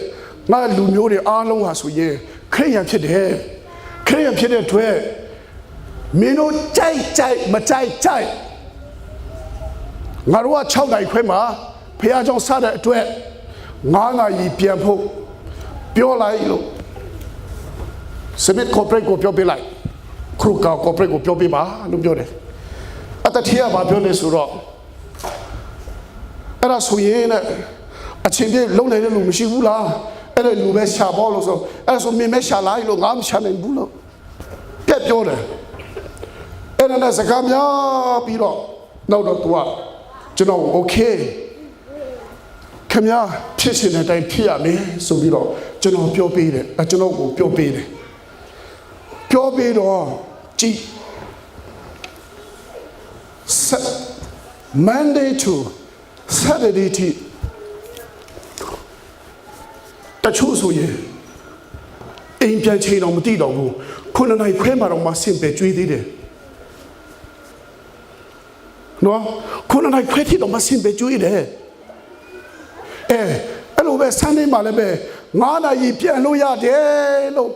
ငါလူမျိုးတွေအားလုံးဟာဆိုရင်ခရိယန်ဖြစ်တယ်ခရိယန်ဖြစ်တဲ့အတွက်မင်းတို့ကြိုက်မကြိုက်ငါတို့က6နိုင်ခွဲမှာဖះเจ้าစတဲ့အတွက်9နာရီပြန်ဖို့ပြောလိုက်လို့စမစ်ကော်ပိုရိတ်ကိုပြောပြလိုက်ခရုကာကော်ပိုရိတ်ကိုပြောပြပါလို့ပြောတယ်အတတိယမှာပြောနေဆိုတော့အဲ့ဒါဆိုရင်အချင်းပြလုံးနိုင်တဲ့လူမရှိဘူးလားအဲ့ဒါလူပဲရှာပေါ်လို့ဆိုအဲ့ဆိုမင်းမဲရှာလိုက်လို့ငါမရှာနိုင်ဘူးလို့ပြတ်ပြောတယ်အဲ့ဒါနဲ့စကားများပြီးတော့နောက်တော့ तू ကကျွန်တော်โอเคခင်ဗျာဖြစ်ရှင်တဲ့အတိုင်းဖြစ်ရမယ်ဆိုပြီးတော့ကျွန်တော်ပြောပေးတယ်ကျွန်တော်ကိုပြောပေးတယ်ပြောပြီးတော့ကြည် Monday to Saturday ထိတချို့ဆိုရင်အိမ်ပြန်ချိန်တော့မသိတော့ဘူး9နိုင်ခွဲမှာတော့မဆင်ပဲကျွေးသေးတယ်နော်9နိုင်ခွဲထိတော့မဆင်ပဲကျွေးတယ်အဲ့လိုပဲSundayမှာလည်းပဲ9နာရီပြန်လို့ရတယ်လို့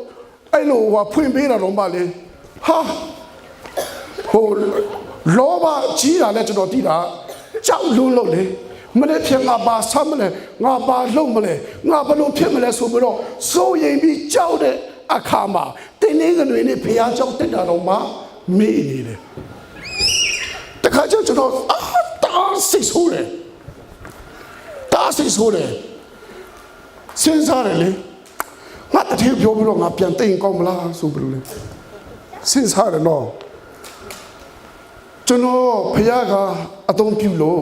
အဲ့လိုဖွင့်ပေးတာတော့မှလေဟာဟိုလောဘကြီးတာလဲကျွန်တော်သိတာကြောက်လို့လေမနေ့ဖြန်ငါပါဆမ်းမလဲငါပါလုံးမလဲငါဘလို့ဖြစ်မလဲဆိုပြီးတော့စိုးရိမ်ပြီးကြောက်တဲ့အခါမှာတင်းနေကတွေနဲ့ဖះကြောက်တက်တာတော့မှမေ့နေတယ်တခါကျကျွန်တော်တားစိတ်ဆိုးတယ်စဉ်းစားတယ်လေငါတတိပြောပြီးတော့ငါပြန်သိရင်ကောင်းမလားဆိုပြီးလို့လေစဉ်းစားတယ်နော် ကျွန်တော်ဖခင်ကအသုံးပြုလို့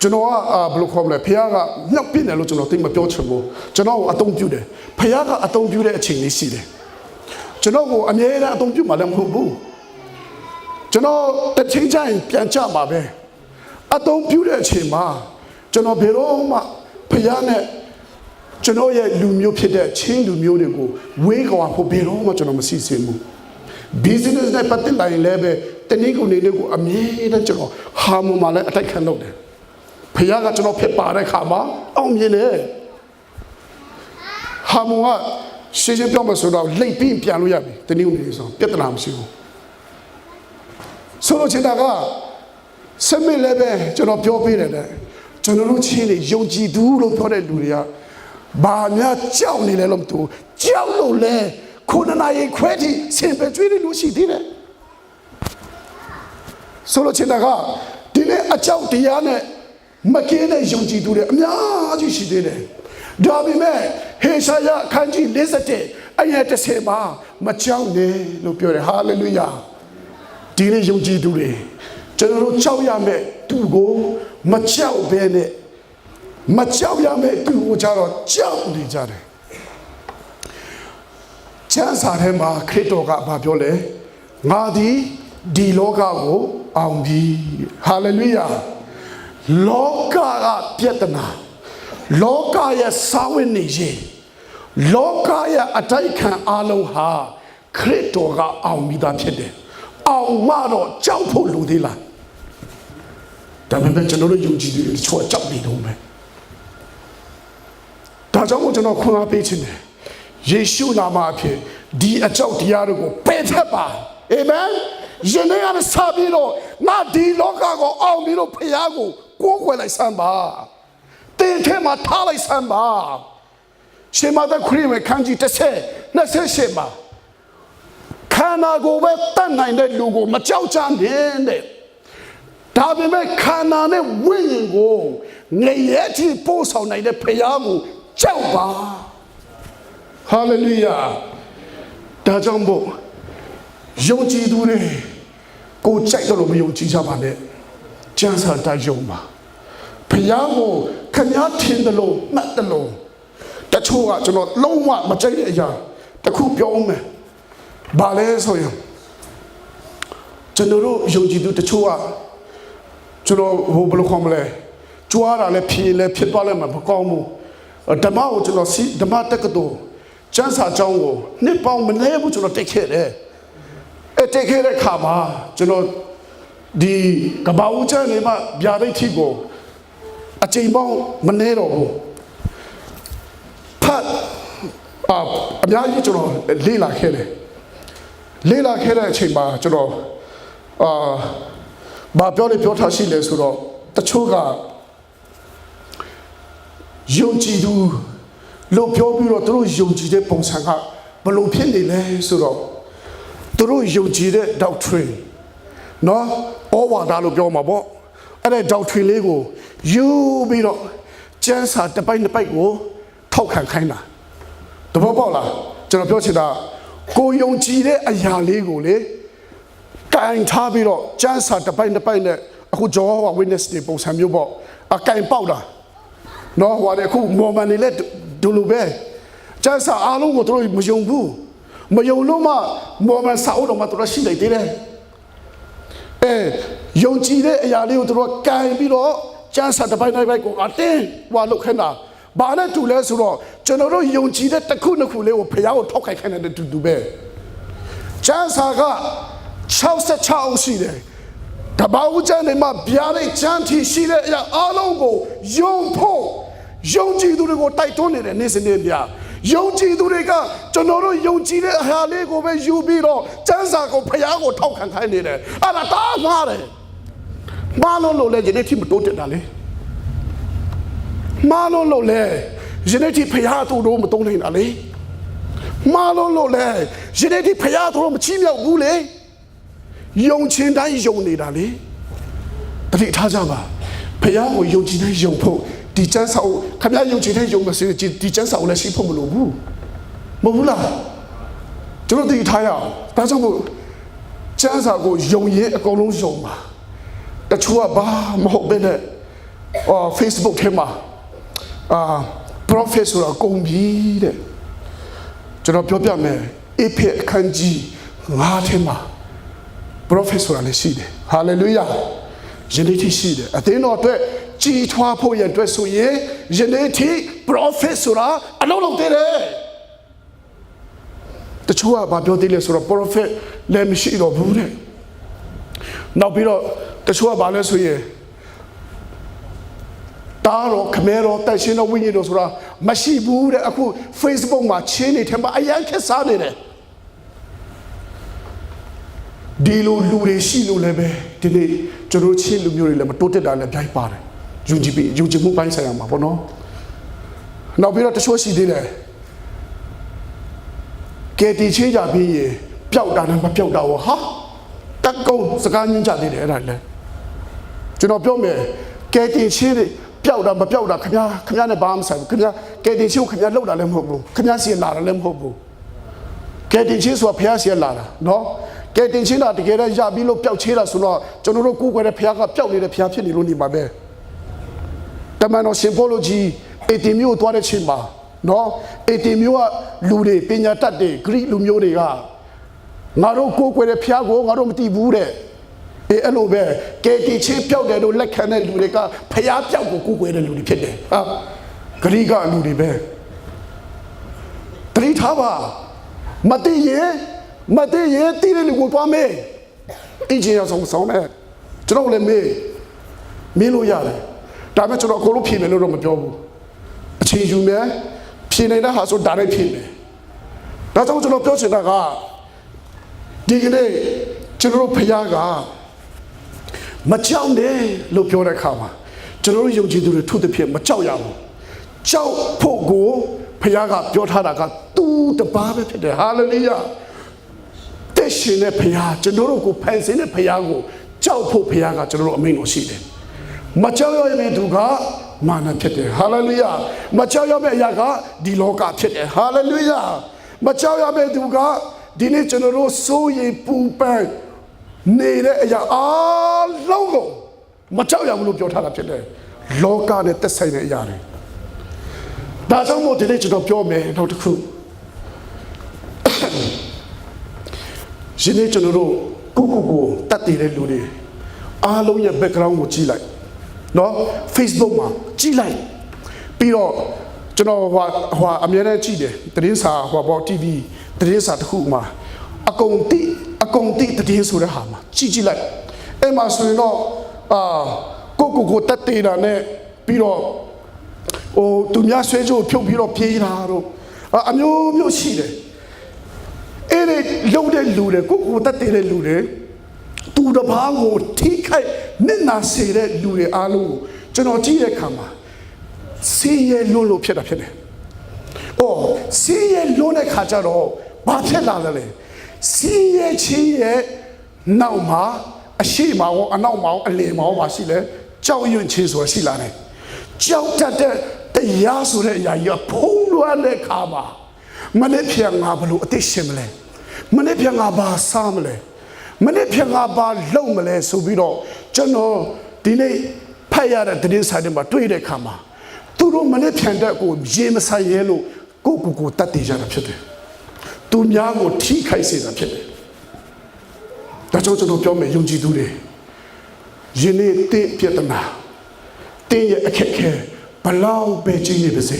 ကျွန်တော်ကဘယ်လိုခေါ်မလဲဖခင်ကမြောက်ပြတယ်လို့ကျွန်တော်သိမပြောချင်ဘူးကျွန်တော်ကအသုံးပြုတယ်ဖခင်ကအသုံးပြုတဲ့အချိန်လေးရှိတယ်ကျွန်တော်ကိုအမြဲတမ်းအသုံးပြုမှလည်းမဟုတ်ဘူးကျွန်တော်တစ်ချိန်တိုင်းပြန်ကြပါပဲအသုံးပြုတဲ့အချိန်မှာကျွန်တော်ဘယ်တော့မှဖခင်နဲ့ကျွန်တော်ရဲ့လူမျိုးဖြစ်တဲ့ချင်းလူမျိုးတွေကိုဝေးကွာဖို့ဘယ်တော့မှကျွန်တော်မစီစဉ်ဘူး business နဲ့ပတ်သက်လာရင်လည်းပဲတနည်းကိုနေလေးကိုအမြဲတမ်းကျွန်တော်ဟာမွန်မှာလည်းအတိုက်ခံလုပ်တယ်ဖခင်ကကျွန်တော်ဖြစ်ပါတဲ့ခါမှာအောင်မြင်တယ်ဟာမွန်ကရှင်းရှင်းပြောမှဆိုတော့လိတ်ပြီးပြန်လို့ရပြီတနည်းကိုနေဆိုပြဿနာမရှိဘူးဆိုလိုချင်တာကစမင်းလည်းပဲကျွန်တော်ပြောပေးတယ်ကျွန်တော်တို့ချင်းတွေယုံကြည်သူလို့ပြောတဲ့လူတွေကဘာများကြောက်နေလဲလို့မသိဘူးကြောက်လို့လဲခုနနာရီခွဲထိဆင်ပဲကျွေးနေလို့ရှိသေးတယ်ဆိုလိုချင်တာကဒီနေ့အကြောက်တရားနဲ့မကင်းတဲ့ယုံကြည်သူတွေအများကြီးရှိသေးတယ်ဒါပေမဲ့ဟေရှာယအခန်းကြီး57အငယ်30မှာမကြောက်နဲ့လို့ပြောတယ်ဟာလေလုယာဒီနေ့ယုံကြည်သူတွေကျွန်တော်တို့ကြောက်ရမယ်သူကိုမကြောက်ဘဲနဲ့မကြောက်ရမယ်သူကိုကြတော့ကြောက်နေကြတယ်ကျမ်းစာထဲမှာခရစ်တော်ကဘာပြောလဲငါသည်ဒီလောကကိုအောင်ပြီဟာလေလုယာလောကကပြဿနာလောကရဲ့စာဝင်နေခြင်းလောကရဲ့အတိုက်ခံအလုံးဟာခရစ်တော်ကအောင်မိသားဖြစ်တယ်အောင်မတော့ကြောက်ဖို့လူသေးလားဒါပေမဲ့ကျွန်တော်တို့ယုံကြည်သူတွေတချို့ကြောက်နေတော့မယ်ဒါကြောင့်မို့ကျွန်တော်ခွန်အားပေးခြင်းတယ်ယေရှုနာမအဖြစ်ဒီအကြောက်တရားတွေကိုပယ်ဖျက်ပါအာမင်ယနေ့ကစပြီးတော့ငါဒီလောကကိုအောင်ပြီးတော့ဖခင်ကိုကိုးကွယ်လိုက်စမ်းပါတင်ထဲမှာထားလိုက်စမ်းပါရှင်မသက်ခရစ်ဝင်ခန်းကြီး28မှာခန္ဓာကိုယ်ပဲတတ်နိုင်တဲ့လူကိုမကြောက်ကြနဲ့တဲ့ဒါပေမဲ့ခန္ဓာနဲ့ဝိညာဉ်ကိုငရဲတိပို့ဆောင်နိုင်တဲ့ဖခင်ကိုကြောက်ပါဟာလေလုယာဒါကြောင့်မို့ယုံကြည်သူတွေကိုကြိုက်တော့လို့မယုံကြည်ကြပါနဲ့ကျမ်းစာတိုက်ယုံပါဖခင်ကိုခင်ဗျားထင်တယ်လို့မှတ်တယ်လို့တချို့ကကျွန်တော်လုံးဝမကြိုက်တဲ့အရာတခုပြောအောင်မယ်ဘာလဲဆိုရင်ကျွန်တော်တို့ယုံကြည်သူတချို့ကကျွန်တော်ဘယ်လိုခေါ်မလဲကြွားတာလည်းဖြစ်သွားလည်းမကောင်းဘူးဓမ္မကိုကျွန်တော်ဓမ္မတက္ကသိုလ်ကျမ်းစာကျောင်းကိုနှစ်ပေါင်းမနည်းဘူးကျွန်တော်တက်ခဲ့တယ်တက်ခဲ့တဲ့ခါမှာကျွန်တော်ဒီကဘာဦးချမ်းနေမှာဗျာဒိတ်ထီကိုအချိန်ပေါင်းမနည်းတော့ဘူးဖတ်အများကြီးကျွန်တော်လေ့လာခဲ့တယ်လေ့လာခဲ့တဲ့အချိန်မှာကျွန်တော်ဘာပြောထားရှိလဲဆိုတော့တချို့ကယုံကြည်သူလို့ပြောပြီးတော့သူတို့ယုံကြည်တဲ့ပုံစံကဘယ်လိုဖြစ်နေလဲဆိုတော့သူတို့ယုံကြည်တဲ့ doctrine နော်ဩဝါဒလို့ပြောမှာပေါ့အဲ့ဒါ doctrine လေးကိုယူပြီးတော့ကျမ်းစာတစ်ပိုက်ကိုထောက်ခံခိုင်းတာတဘောပေါက်လားကျွန်တော်ပြောချင်တာကိုယုံကြည်တဲ့အရာလေးကိုလေကင်ထားပြီးတော့ကျမ်းစာတစ်ပိုက်နဲ့အခု Jehovah's Witness တွေပုံစံမျိုးပေါ့အကင်ပေါက်တာနော်ဟိုလေအခုမော်မန်တွေလည်းဒူလိုပဲကျမ်းစာအားလုံးကိုတို့မယုံဘူးမယုံလို့မှမော်မန်စာအုပ်တော်မှာတို့ရှိနေသေးတယ်ယုံကြည်တဲ့အရာလေးကိုတို့ကင်ပြီးတော့ကျမ်းစာတစ်ပိုက်ကိုအတင်းဟွာလောက်ခဏဘာနဲ့တူလဲဆိုတော့ကျွန်တော်တို့ယုံကြည်တဲ့တစ်ခုနှစ်ခုလေးကိုဖခင်ကိုထောက်ခိုက်ခိုင်းတဲ့တူပဲကျမ်းစာက66ရှိတယ်တဘာဦးကျမ်းတွေမှာဗျာဒိတ်ကျမ်းထီရှိတဲ့အရာအားလုံးကိုယုံဖို့ယုံကြည်သူတွေကိုတိုက်တွန်းနေတယ်နေ့စဉ်နေ့ပြယုံကြည်သူတွေကကျွန်တော်တို့ယုံကြည်တဲ့အရာလေးကိုပဲယူပြီးတော့ကျမ်းစာကိုဖခင်ကိုထောက်ခံခိုင်းနေတယ်အဲ့ဒါတားမှားတယ်မာလို့လေဒီနေ့ထိမတိုးတက်တာလေမာလို့လေဒီနေ့ထိဖခင်သူတို့မတုံးနေတာလေမာလို့လေဒီနေ့ထိဖခင်သူတို့မချီးမြှောက်ဘူးလေယုံချင်းတိုင်းယုံနေတာလေတတိထားကြပါဖခင်ကိုယုံကြည်တဲ့ယုံဖို့ဒီကျမ်းစာကိုခင်ဗျားယုံကြည်တဲ့ယုံမစဒီကျမ်းစာကိုလည်းရှိဖို့မလိုဘူးမဟုတ်ဘူးလားကျွန်တော်တတိထားရအောင်ဒါကြောင့်မို့ ကျမ်းစာကိုယုံရင်အကုန်လုံးယုံပါတချို့ကဘာမဟုတ်ပဲနဲ့Facebook ထဲမှာprophet ဆိုတာကုန်ပြီတဲ့ကျွန်တော်ပြောပြမယ်အေဖက်အခန်းကြီး9ထဲမှာ prophet ဆိုတာလည်းရှိတယ် hallelujah ယနေ့ထိရှိတယ်အသင်းတော်အတွက်ကြီးထွားဖို့ရအတွက်ဆိုရင်ယနေ့ထိ prophet ဆိုတာအလုံးလုံးတည်တယ်တချို့ကဘာပြောသေးလဲဆိုတော့ prophet လည်းမရှိတော့ဘူးတဲ့နောက်ပြီးတော့တချို့ကဘာလဲဆိုရင်တားတော့ခမဲတော့တိုက်ရှင်တော့ဝိညာဉ်တော့ဆိုတာမရှိဘူးတဲ့အခု Facebook မှာချင်းနေတယ်မှာအရန်ခက်စားနေတယ်ဒီလိုလူတွေရှိလို့လည်းပဲဒီနေ့ကျွန်တော်ချင်းလူမျိုးတွေလည်းမတိုးတက်တာလည်းပြိုင်ပါတယ်ယုံကြည်မှုပိုင်းဆိုင်ရာမှာပေါ့နော်နောက်ပြီးတော့တချို့ရှိသေးတယ်ကဲတီချင်းကြပြီးရင်ပျောက်တာနဲ့မပျောက်တာရောဟာတက်ကုန်းစကားညင်းကြသေးတယ်အဲ့ဒါလည်းကျွန်တော်ပြောမယ်ကဲတီချင်းတွေပျောက်တာမပျောက်တာခင်ဗျားနဲ့ဘာမှမဆိုင်ဘူးခင်ဗျားကဲတင်ချင်းကိုခင်ဗျားလောက်တာလည်းမဟုတ်ဘူးခင်ဗျားစီလာတာလည်းမဟုတ်ဘူးကဲတင်ချင်းဆိုတာဖះစီလာတာနော်ကဲတင်ချင်းတာတကယ်တော့ရပြီးလို့ပျောက်ချေးတာဆိုတော့ကျွန်တော်တို့ကိုယ်ကွယ်တဲ့ဖះကပျောက်နေတဲ့ဖះဖြစ်နေလို့နေမှာပဲတမန်တော်ရှင်ပေါလုကြီးအေတီမျိုးသွားတဲ့ချိန်မှာနော်အေတီမျိုးကလူတွေပညာတတ်တွေဂရိလူမျိုးတွေကငါတို့ကိုယ်ကွယ်တဲ့ဖះကိုငါတို့မသိဘူးတဲ့အဲ့လိုပဲကဲတီချင်းပျောက်တယ်လို့လက်ခံတဲ့လူတွေကဖျားပျောက်ကိုကိုယ်ွယ်တဲ့လူတွေဖြစ်တယ်ဟာဂရိကလူတွေပဲတတိထားပါမသိရင်တီးတဲ့လူကိုတွားမေးအင်ဂျင်နီယာဆောင်မယ်ကျွန်တော်လည်းမေးလို့ရတယ်ဒါပေမဲ့ကျွန်တော်အကုန်လုံးဖြေမယ်လို့တော့မပြောဘူးအချိန်ယူမယ်ဖြေနေတဲ့ဟာဆိုဒါလည်းဖြေမယ်ဒါကြောင့်ကျွန်တော်ပြောချင်တာကဒီကနေ့ကျွန်တော်ဖျားကမကြောက်နဲ့လို့ပြောတဲ့အခါမှာကျွန်တော်တို့ယုံကြည်သူတွေထုသဖြင့်မကြောက်ရဘူးကြောက်ဖို့ကိုဘုရားကပြောထားတာကသူတပါးပဲဖြစ်တယ်ဟာလေလုယာတဲ့ရှင်တဲ့ဘုရားကျွန်တော်တို့ကိုဖန်ဆင်းတဲ့ဘုရားကိုကြောက်ဖို့ဘုရားကကျွန်တော်တို့အမိန့်တော်ရှိတယ်မကြောက်ရမယ့်သူကမာနဖြစ်တယ်ဟာလေလုယာမကြောက်ရမယ့်အရာကဒီလောကဖြစ်တယ်ဟာလေလုယာမကြောက်ရမယ့်သူကဒီနေ့ကျွန်တော်တို့စိုးရိမ်ပူပန်နေတဲ့အရာအားလုံးကိုမကြောက်ရဘူးလို့ပြောထားတာဖြစ်တယ်လောကနဲ့သက်ဆိုင်တဲ့အရာတွေဒါကြောင့်မို့ဒီနေ့ကျွန်တော်ပြောမယ်နောက်တစ်ခုဒီနေ့ကျွန်တော်တို့ကိုတတ်တည်တဲ့လူတွေအားလုံးရဲ့ background ကိုကြည့်လိုက်နော် Facebook မှာကြည့်လိုက်ပြီးတော့ကျွန်တော်ဟိုအမြဲတမ်းကြည့်တယ်သတင်းစာဟိုပေါ့ TV သတင်းစာတစ်ခုမှာအကုန်တိတည်ဆိုတဲ့ဟာမှာကြည့်လိုက်အဲ့မှာဆိုရင်တော့ကိုတက်တေးတာနဲ့ပြီးတော့သူများဆွဲကြိုးဖြုတ်ပြီးတော့ပြေးတာတော့အမျိုးရှိတယ်အဲ့ဒီလုံးတဲ့လူတွေကိုတက်တေးတဲ့လူတွေသူတစ်ပါးကိုထိခိုက်မျက်နှာစေတဲ့လူတွေအားလုံးကိုကျွန်တော်ကြည့်တဲ့အခါမှာစီးရဲလွန်းလို့ဖြစ်တာဖြစ်တယ်စီးရဲလွန်းတဲ့ခါကျတော့ဘာဖြစ်လာလဲစီးရဲချင်းရဲ့နောက်မှာအရှိမအောင်အနောက်မအောင်အလယ်မအောင်ပါရှိလဲကြောက်ရွံ့ခြင်းဆိုတာရှိလာတယ်ကြောက်တတ်တဲ့တရားဆိုတဲ့အရာကြီးကဖုံးလွှမ်းတဲ့ခါမှာမနေ့ပြန်ငါဘလို့အသိရှင်မလဲမနေ့ပြန်ငါဘာစားမလဲမနေ့ပြန်ငါဘာလုပ်မလဲဆိုပြီးတော့ကျွန်တော်ဒီနေ့ဖတ်ရတဲ့သတင်းစာတွေမှာတွေ့တဲ့ခါမှာသူတို့မနေ့ပြန်တဲ့ကိုရေမဆိုင်ရဲလို့ကိုတတ်တည်ကြတာဖြစ်တယ်သူများကိုထိခိုက်စေတာဖြစ်တယ်ဒါကြောင့်ကျွန်တော်ပြောမယ်ယုံကြည်သူတွေယနေ့တင်းပြဿနာတင်းရဲ့အခက်ခဲဘလောက်ပဲကြီးနေပါစေ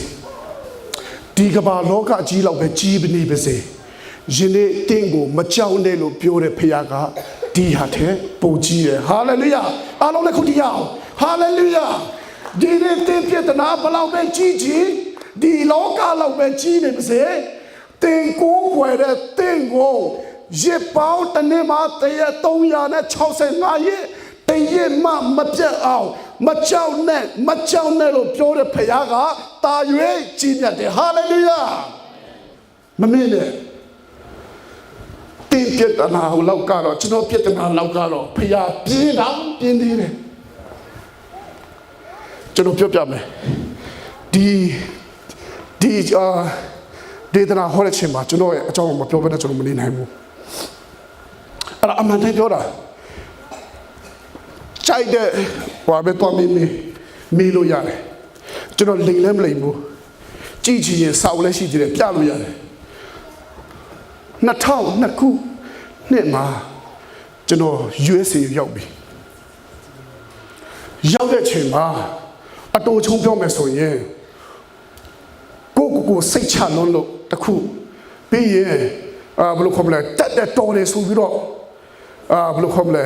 ဒီကမ္ဘာလောကကြီးလောက်ပဲကြီးနေပါစေယနေ့တင်းကိုမကြောက်နဲ့လို့ပြောတဲ့ဖခင်ကဒီဟာတဲ့ပုံကြီးတယ်ဟာလေလုယာအားလုံးလည်းခုတရားအောင်ဟာလေလုယာဒီနေ့တင်းပြဿနာဘလောက်ပဲကြီးဒီလောကလောက်ပဲကြီးနေပါစေတင်ကိုွယ်တဲ့တင်ကိုရစ်ပေါင်းတစ်နေ့မှာ365ရက်တရက်မှမပြတ်အောင်မကြောက်နဲ့လို့ပြောတဲ့ဖခင်ကတာ၍ကြီးမြတ်တယ်ဟာလေလုယာမမေ့နဲ့တင်ပြတနာလောက်ကတော့ကျွန်တော်ပြတနာလောက်ကတော့ဖခင်ပြင်းသေးတယ်ကျွန်တော်ပြောပြမယ်ဒီဒေသနာဟောတဲ့ချိန်မှာကျွန်တော်ရဲ့အကြောင်းမပြောဘဲနဲ့ကျွန်တော်မနေနိုင်ဘူး အဲ့ဒါအမှန်တည်းပြောတာကြိုက်တဲ့ဟွာပဲတော့မေးလို့ရတယ်ကျွန်တော်လိမ်လည်းမလိမ်ဘူးကြည့်ချင်ရင်စောက်လည်းရှိသေးတယ်ပြလို့ရတယ်2002ခုနှစ်မှာကျွန်တော် USA ရောက်ပြီရောက်တဲ့ချိန်မှာအတူချုံပြောမယ်ဆိုရင်ကိုစိတ်ချလုံးလို့တခုပြီးရင်ဘယ်လိုခေါ်မလဲတက်တော်တယ်ဆိုပြီးတော့ဘယ်လိုခေါ်မလဲ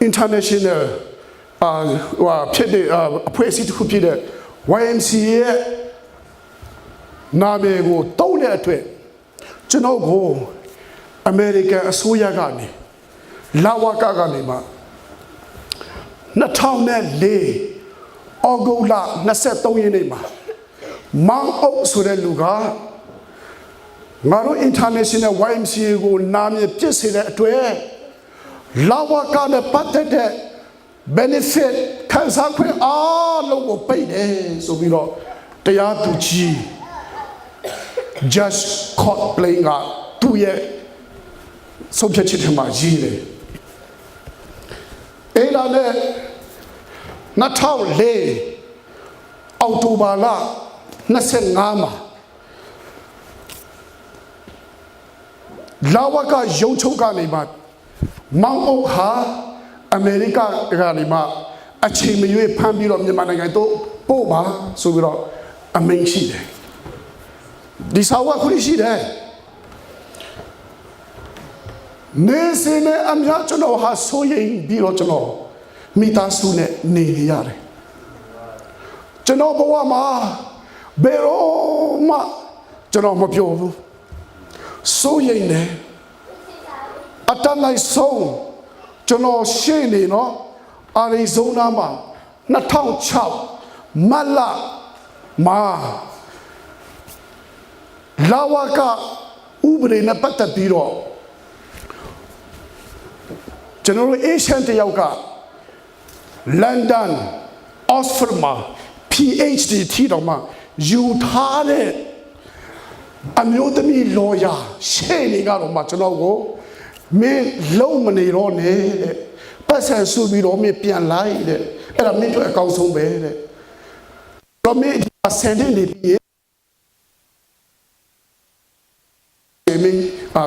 international ဟိုဖြစ်တဲ့အဖွဲ့အစည်းတစ်ခုဖြစ်တဲ့ YMCA ရဲ့နာမည်ကိုတုံးတဲ့အတွက်ကျွန်တော်ကိုအမေရိကန်အစိုးရကနေလာဝကကနေမှ2004ဩဂုတ်လ23ရက်နေ့မှာမောင်အုပ်ဆိုတဲ့လူကငါတို့ international YMCA ကိုနာမည်ပြစ်စေတဲ့အတွက်လာဝကနဲ့ပတ်သက်တဲ့ benefit ခံစားခွင့်အားလုံးကိုပိတ်တယ်ဆိုပြီးတော့တရားသူကြီး Judge Court Plain ကသူ့ရဲ့ဆုံးဖြတ်ချက်ထဲမှာရေးတယ်အဲ့ဒါနဲ့2004အောက်တိုဘာလ25မှာလာဝကရုံးချုပ်ကနေမှမောင်အုပ်ဟာအမေရိကကနေမှအချိန်မရွေးဖမ်းပြီးတော့မြန်မာနိုင်ငံတို့ပို့ပါဆိုပြီးတော့အမိန့်ရှိတယ်ဒီစာဝတ်ခုရှိတယ်နေစင်းနဲ့အများကျွန်တော်ဟာဆိုရင်ပြီးတော့ကျွန်တော်မိသားစုနဲ့နေရတယ်ကျွန်တော်ဘဝမှာဘယ်တော့မှကျွန်တော်မပြောဘူးဆိုရင်လည်းအတန်းလိုက်ဆုံးကျွန်တော်ရှေ့နေနော်အာရီဇိုနာမှာ2006မတ်လမှာလာဝကဥပဒေနဲ့ပတ်သက်ပြီးတော့ကျွန်တော်အေရှန်တယောက်ကလန်ဒန်အော့စဖ်မှာ PhD ထီတော့မှယူထားတဲ့အမျိုးသမီးလော်ယာရှေ့နေကတော့မှကျွန်တော်ကိုမင်းလုံးမနေတော့နဲ့တဲ့ပတ်စံဆူပြီးတော့မင်းပြန်လိုက်တဲ့အဲ့ဒါမင်းတို့အကောင်းဆုံးပဲတဲ့တော့မင်းဒီဆန်တဲ့နေပြီးမင်း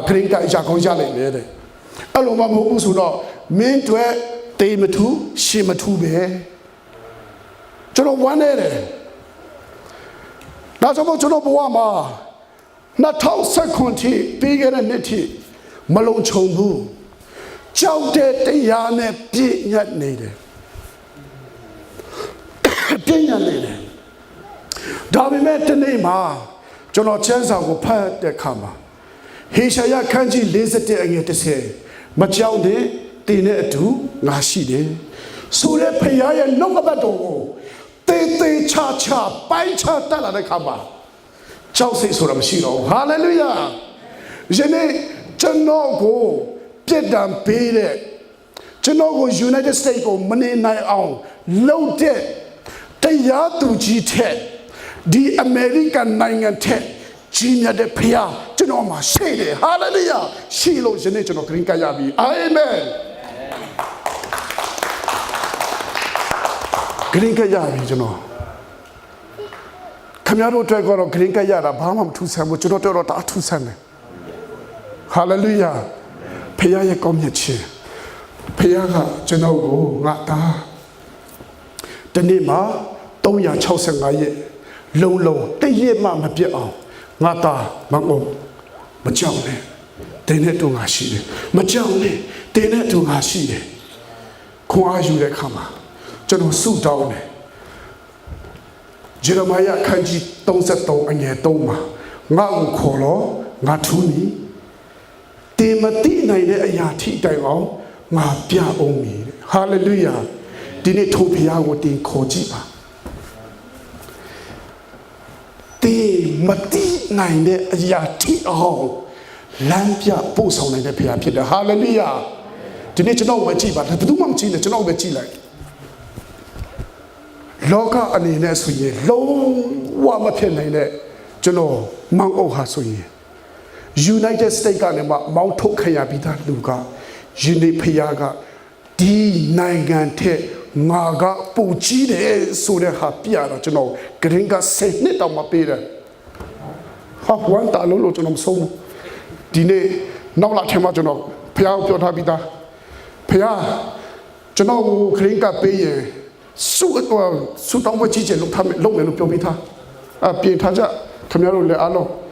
ခရင်ကကြကောင်းကြလိုက်လေတဲ့အဲ့လိုမှမဟုတ်ဘူးဆိုတော့မင်းတို့တေးမထူးရှင်မထူးပဲကျွန်တော်ဝမ်းနေတယ်ဒါကြောင့်ကျွန်တော်ဘဝမှာ2019ထိပြီးခဲ့တဲ့နှစ်ထိမလုံခြုံဘူးကြောက်တဲ့တရားနဲ့ပြည့်ညတ်နေတယ်ပြည့်ညတ်နေတယ်ဒါပေမဲ့ဒီနေ့မှာကျွန်တော်ချမ်းစာကိုဖတ်တဲ့အခါမှာဟေရှာယခန်းကြီး41အငယ်30မကြောက်တဲ့တင်တဲ့အတူငါရှိတယ်ဆိုတဲ့ဖခင်ရဲ့နှုတ်ကပတ်တော်ကိုတေးသေးချာချာပိုင်းခြားတက်လာတဲ့အခါမှာကြောက်စိတ်ဆိုတာမရှိတော့ဘူးဟာလေလုယာယနေ့ကျွန်တော်ကိုပြစ်ဒဏ်ပေးတဲ့ကျွန်တော်ကို United States ကိုမနေနိုင်အောင်လုပ်တဲ့တရားသူကြီးထက်ဒီအမေရိကန်နိုင်ငံထက်ကြီးမြတ်တဲ့ဖခင်ကျွန်တော်မှာရှိတယ်ဟာလေလုယာရှိလို့ယနေ့ကျွန်တော်ခရင်ကရပြီအာမင်ခရင်ကရပြီကျွန်တော်ခမရတို့အတွက်ကတော့ခရင်ကရတာဘာမှမထူးဆန်းဘူးကျွန်တော်တော့တအားထူးဆန်းတယ်ဟာလေလုယာဖခင်ရဲ့ကောင်းမြတ်ခြင်းဖခင်ကကျွန်တော်ကိုငါသားဒီနေ့မှာ365ရက်လုံးတရက်မှမပြတ်အောင်ငါသားမအောင်မကြောက်နဲ့တင်းနဲ့တူငါရှိတယ်မကြောက်နဲ့တင်းနဲ့တူငါရှိတယ်ခွန်အားယူတဲ့အခါမှာကျွန်တော်ဆုတောင်းတယ်ဂျေရမယာခန်းကြီး33အငယ်3မှာငါ့ကိုခေါ်လို့ငါထူးနီတင်မတိနိုင်တဲ့အရာထိတိုင်အောင်ငါပြအောင်မည်ဟာလေလုယာဒီနေ့ထိုဖခင်ကိုတင်ခေါ်ကြည့်ပါတင်မတိနိုင်တဲ့အရာထိအောင်လမ်းပြပို့ဆောင်နိုင်တဲ့ဖခင်ဖြစ်တယ်ဟာလေလုယာဒီနေ့ကျွန်တော်ဝယ်ကြည့်ပါဘယ်သူမှမကြည့်နဲ့ကျွန်တော်ပဲကြည့်လိုက်လောကအနေနဲ့ဆိုရင်လုံးဝမဖြစ်နိုင်တဲ့ကျွန်တော်မောင်အုပ်ဟာဆိုရင် United States ကနေမှမောင်းထုတ်ခရပြီးသားလူက Yini Piaga, D. Nangante, Naga, Puchide, Sura Hapiara, you know, Gringa said net on my Peter. Half one talolo to them so. Dine, now like him, you know, Pia, your habita. Pia, you know, Gringa Pay, Suit on what you look at long and Pita. A Pietaja, Camero Le Alo.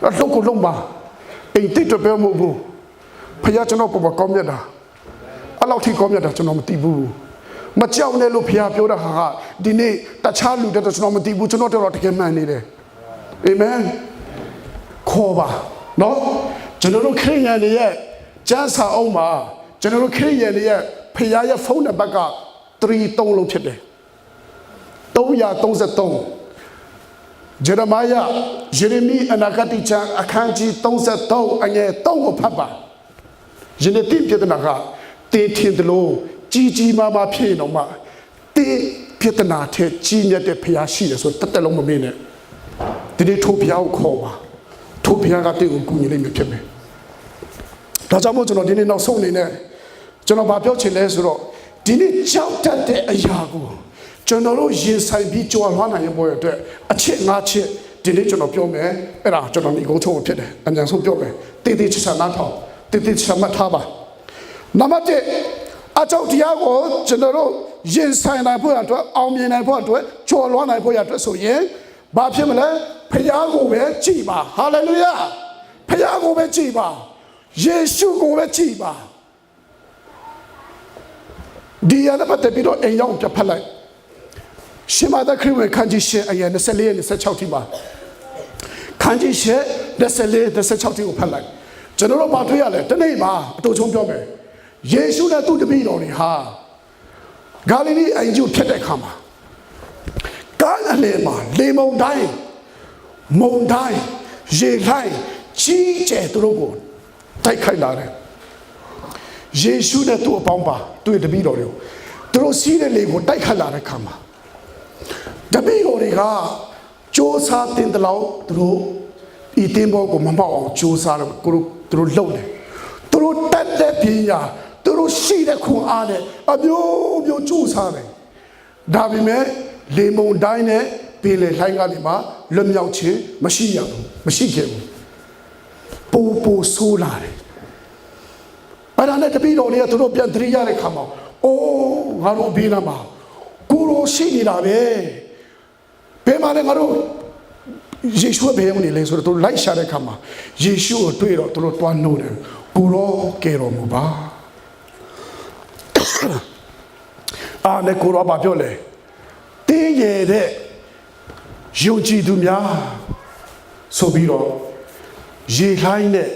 A local lumba. A tito Belmo. Payachano for Comeda. Allow tea comeda to Nomatibu. Machao Nelo Pia Pioda Ha, Dine, that child that is Nomatibu to not a rotten man either. Amen. Koba. No? General Kriyan yet. Jansa Oma. General Kriyan yet. Payaya phone baga 3 tolo today. Toya Tonza Tong. Jeremiah, Jeremy and Akaticha, Akanji, Tonza Tong, and yet Tongo Papa. Genetic Pietanaga, Te Tindlo, Gigi Mama Pianoma, Te Pietanate, Gina de Piashi, so Tataloma minute. Did it Topia Koma? Topia got the Guni Keme. Tazamoto didn't know so in there. General Babiochi Lesro, didn't shout at the Ayago. General Jinsai beat you on one eye boy, a chit not chit, diligent of your man, and after on go to a pit, and then so your man. They did Sanato, they did Samataba. Namate, I told Tiago, General Jinsai and I put to Army and I put to it, Joel one I put to so ye, Babimela, Payago, Chiba, hallelujah, Payago, Chiba, Yesu go Chiba. Diana Patapito and young Japalai. Shima the crew and Kanji share again, the Sally and the Sachautima. Kanji share, the Sally, the Sachauti Palai. General Patriale, the name are to Jombe. Yesu that do the beat on ha. Galilee and you Petekama. Galalema, Lemon dying, Mon dying, Ye lying, Chi Jet Robo. Take Kailare. Yesu that do a bomba, do the beat on you. Throw see the label, take Kalare Kama. The big Origa, Josa in the law through Itimbo Mama, Josa through Lode, through Tete Pia, through Shida Kuane, a new Josare. Davime, Lemon Dine, Pele Langalima, Lumyauchi, Machine, Popo Solare. But I let the beat on here to Robian Triare come out. Oh, Harobinama, Guru Shini. Pemanero, Yeshua Beoni lays to light Sharekama, Yeshua Twitter to one note, Guro Kero Muba. Ah, Nekuro Babiole. Day de Joji Dumia, Sobiro, Ye Line,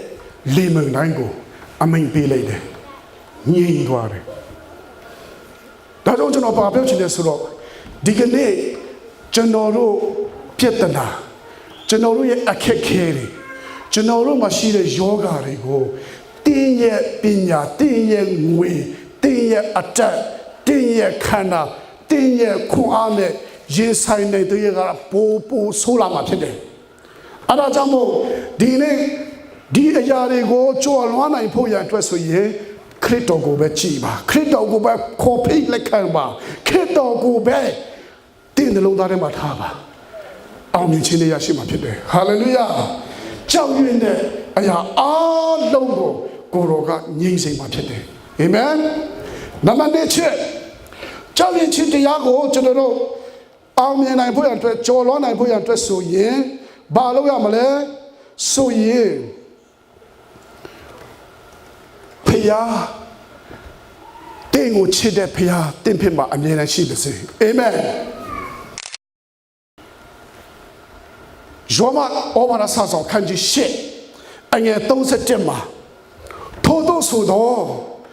Lemon Nango, a main Pelade, Ye Guare. That don't know about Belgian rock. Digane. General Pietana, General Akekeri, General Machine Yoga Rigo, Tinye Pinya, Tinye Mui, Tinye Attack, Tinye Kana, Tinye Kuane, Yesai Nedega, Popo Solama today. Adajamo, Dine, Diarigo, Joalwana in Poya Tweso ye, Crito go back Chiba, Crito go back, Copi like Kamba, Crito go back. In the Lodare Mataba. Almichine Yashima Pide. Hallelujah. Chow you in there. Aya all logo. Goroga Nisi Matide. Amen. Namaneche. Chow in Chitiago, General. Army and I put and Jolon, I put and so ye. Balo Yamale. So ye. Pia. Tengo Chide Pia. Timpima and Yena Shibisi. Amen. Joma Omara Sazo Kanji shit, and yet don't set Gemma. Toto Sudo,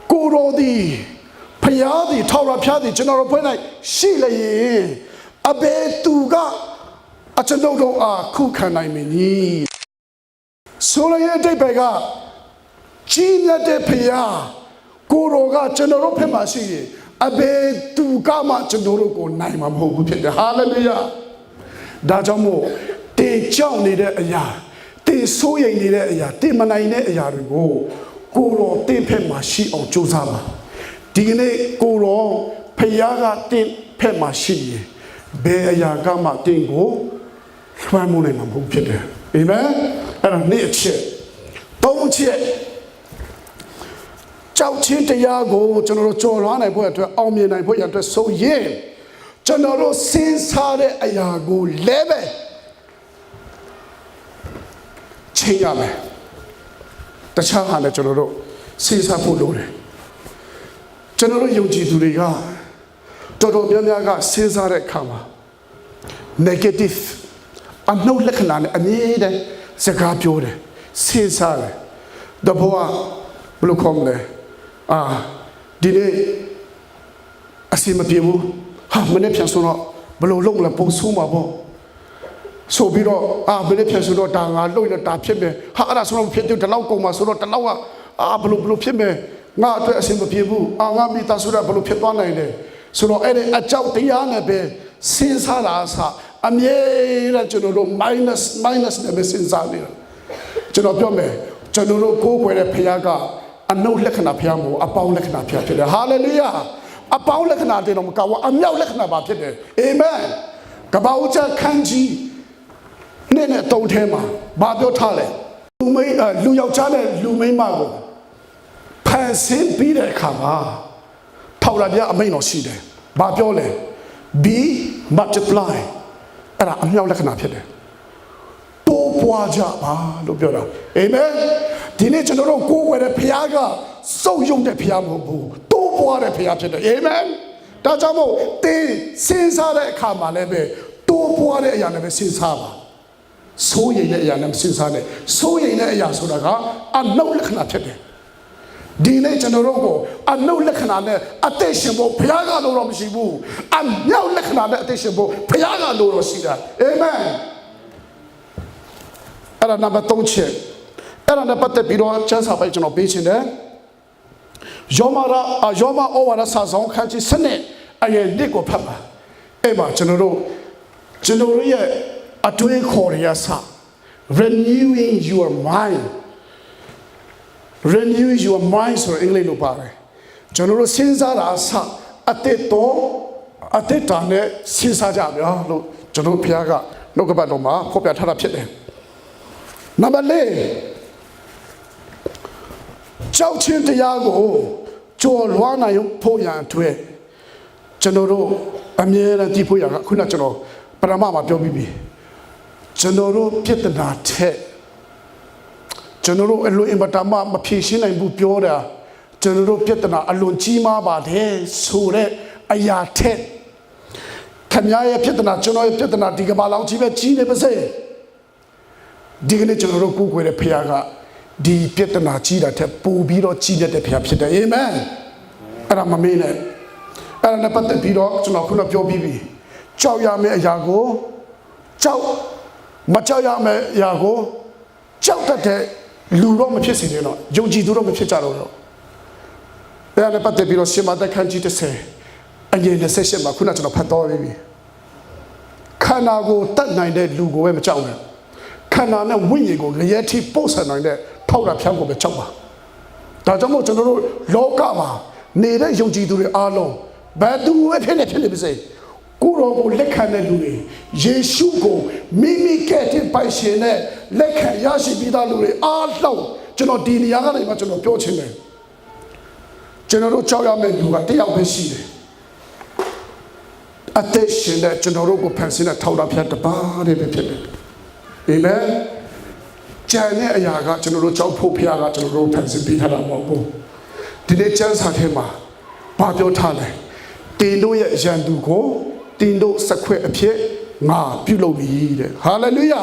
Guru di, Payadi, Tora Piadi, General Pena, Shile, Abe Tuga, Achanodo, Kukan, I mean. Solaya de Bega, Gina de Pia, Guruga, General Pemasi, Abe Tugama, General Naima Hobu, hallelujah. Dajamo, they Johnny de Aya, they so ye needed Aya, they manine Ayarigo, ကိုရောတင်းဖက်မှာရှိအောင်ကြိုးစားပါဒီကနေ့ကိုရောဖယားကတင်းဖက်မှာရှိရင်ဘယ်အရာကမှတင်းကိုလွှမ်းမိုးနိုင်မှာမဟုတ်ဖြစ်တယ်အာမင်အဲ့ဒါနေ့အချက်သုံးချက်ကြောက်ချင်းတရားကိုကျွန်တော်တို့ကြော်လွှားနိုင်ဖို့အတွက်အောင်မြင်နိုင်ဖို့အတွက်ဆိုရင်ကျွန်တော်တို့စဉ်းစားတဲ့အရာကိုလည်းပဲချိန်ရမယ်တခြားဟာလည်းကျွန်တော်တို့စဉ်းစားဖို့လိုတယ်ကျွန်တော်တို့ယုံကြည်သူတွေကတော်တော်များများကစဉ်းစားတဲ့အခါမှာ negative အနှုတ်လက္ခဏာနဲ့အမြဲတမ်းစကားပြောတယ်စဉ်းစားတယ်တဘောကဘယ်လိုခေါ်မလဲဒီနေ့အစီမပြေဘူးဟာမနေ့ပြန်ဆိုတော့ဘယ်လိုလုပ်မလဲပုံဆိုးမှာပေါ့ဆိုပြီးတော့မနေ့ပြန်ဆိုတော့ဒါငါလှုပ်နေတာဖြစ်မယ်ဟာအဲ့ဒါဆိုတော့ဖြစ်တယ်ဒီလောက်ကုန်မှာဆိုတော့ဒီလောက်ကဘယ်လိုဖြစ်မယ်ငါအတွက်အစီမပြေဘူးငါမိသားစုကဘယ်လိုဖြစ်သွားနိုင်လဲဆိုတော့အဲ့ဒီအကြောက်တရားနဲ့ပဲစဉ်းစားတာအမြဲတမ်းကျွန်တော်တို့ minus နဲ့ပဲစဉ်းစားနေတာကျွန်တော်ပြောမယ်ကျွန်တော်တို့ကိုးကွယ်တဲ့ဖခင်ကအနှုတ်လက္ခဏာဖခင်မဟုတ်အပေါင်းလက္ခဏာဖခင်ဖြစ်တယ်ဟာလေလုယာအပေါင်းလက္ခဏာတင်တော်မကဘူးအမြောက်လက္ခဏာပါဖြစ်တယ်အာမင်ကပ္ပဦးကျခန်းကြီးနဲ့တုံးထဲမှာဘာပြောထားလဲလူယောက်ျားနဲ့လူမိန်းမကိုဖန်ဆင်းပြီးတဲ့အခါမှာထောက်လာပြအမိန့်တော်ရှိတယ်ဘာပြောလဲ be multiply အဲ့ဒါအမြောက်လက္ခဏာဖြစ်တယ်တိုးပွားကြပါလို့ပြောတာအာမင်ဒီနေ့ကျွန်တော်တို့ကိုးကွယ်တဲ့ဘုရားကစုပ်ယုံတဲ့ဘုရားမဟုတ်ဘူးတိုးပွားတဲ့ဘုရားဖြစ်တယ်အာမင်ဒါကြောင့်မို့တင်းစဉ်းစားတဲ့အခါမှာလည်းပဲတိုးပွားတဲ့အရာနဲ့ပဲစဉ်းစားပါစိုးရိမ်တဲ့အရာနဲ့မစဉ်းစားနဲ့စိုးရိမ်တဲ့အရာဆိုတာကအနှုတ်လက္ခဏာဖြစ်တယ်ဒီနေ့ကျွန်တော်တို့ကိုအနှုတ်လက္ခဏာနဲ့အသက်ရှင်ဖို့ဘုရားကလိုတော့မရှိဘူးအမြောက်လက္ခဏာနဲ့အသက်ရှင်ဖို့ဘုရားကလိုတော့ရှိတာအာမင်အဲ့ဒါနံပါတ်3ချက်အဲ့ဒါနဲ့ပတ်သက်ပြီးတော့ကျမ်းစာပိုက်ကျွန်တော်ပေးချင်တယ်ယောမဩဝါဒစာဆောင်ခန်းကြီး7အငယ်1ကိုဖတ်ပါအဲ့မှာကျွန်တော်တို့ရဲ့အတွေးခေါ်ရစ renewing your mind ဆိုတဲ့အင်္ဂလိပ်လိုပါတယ်ကျွန်တော်တို့စဉ်းစားတာအသက်တာနဲ့စဉ်းစားကြဗျာလို့ကျွန်တော်ဘုရားကနှုတ်ကပတ်တော်မှာဖော်ပြထားတာဖြစ်တယ်နံပါတ်4ကြောက်ချင်းတရားကိုကြော်လွှားနိုင်ဖို့ရန်အတွက်ကျွန်တော်တို့အမြဲတမ်းတည်ဖို့ရကခုနကျွန်တော်ပရမမှာပြောပြီးပြီကျွန်တော်တို့ပြဿနာထက်ကျွန်တော်တို့အလွန်အင်မတန်မှမဖြေရှင်းနိုင်ဘူးပြောတာကျွန်တော်တို့ပြဿနာအလွန်ကြီးမားပါတယ်ဆိုတဲ့အရာထက်ခင်ဗျားရဲ့ပြဿနာကျွန်တော်ရဲ့ပြဿနာဒီကမ္ဘာလောက်ကြီးပဲကြီးနေပါစေဒီကနေ့ကျွန်တော်တို့ကိုးကွယ်တဲ့ဖခင်ကဒီပြဿနာကြီးတာထက်ပိုပြီးတော့ကြီးတဲ့ဖခင်ဖြစ်တယ်အာမင်အဲ့ဒါမမေ့နဲ့အဲ့ဒါနဲ့ပတ်သက်ပြီးတော့ကျွန်တော်ခုနပြောပြီးပြီကြောက်ရမယ့်အရာကိုမကြောက်ရမယ့်အရာကိုကြောက်တတ်တဲ့လူတော့မဖြစ်စေနဲ့တော့ယုံကြည်သူတော့မဖြစ်ကြတော့အဲ့ဒါနဲ့ပတ်သက်ပြီးတော့ရှင်မသက်ခန်းကြီး30အငယ်28မှာခုနကျွန်တော်ဖတ်တော်ပြီးပြီခန္ဓာကိုတတ်နိုင်တဲ့လူကိုပဲမကြောက်နဲ့ခန္ဓာနဲ့ဝိညာဉ်ကိုငရဲထိပို့ဆံနိုင်တဲ့ထောက်တာဖြောင်းကိုပဲကြောက်ပါဒါကြောင့်မို့ကျွန်တော်တို့လောကမှာနေတဲ့ယုံကြည်သူတွေအားလုံးဘယ်သူပဲဖြစ်နေပါစေကိုရောကိုလက်ခံတဲ့လူတွေယေရှုကိုမိမိကဲ့တင်ပိုင်ရှင်နဲ့လက်ခံရရှိပြီးသားလူတွေအားလုံးကျွန်တော်ဒီနေရာကနေမှကျွန်တော်ပြောချင်တယ်ကျွန်တော်တို့ကြောက်ရမယ့်လူကတယောက်ပဲရှိတယ်အသက်ရှင်တဲ့ကျွန်တော်တို့ကိုဖန်ဆင်းတဲ့ထောက်တာဖြတ်တပါးတည်းပဲဖြစ်တယ်အာမင်ကျန်တဲ့အရာကကျွန်တော်တို့ကြောက်ဖို့ဖခင်ကကျွန်တော်တို့ဖန်ဆင်းပေးထားတာမဟုတ်ဘူးဒီနေ့ကျမ်းစာထဲမှာဘာပြောထားလဲတင်တို့ရဲ့ရန်သူကိုတင်တို့စခွက်အဖြစ်ငါပြုလုပ်ပြီတဲ့ဟာလေလုယာ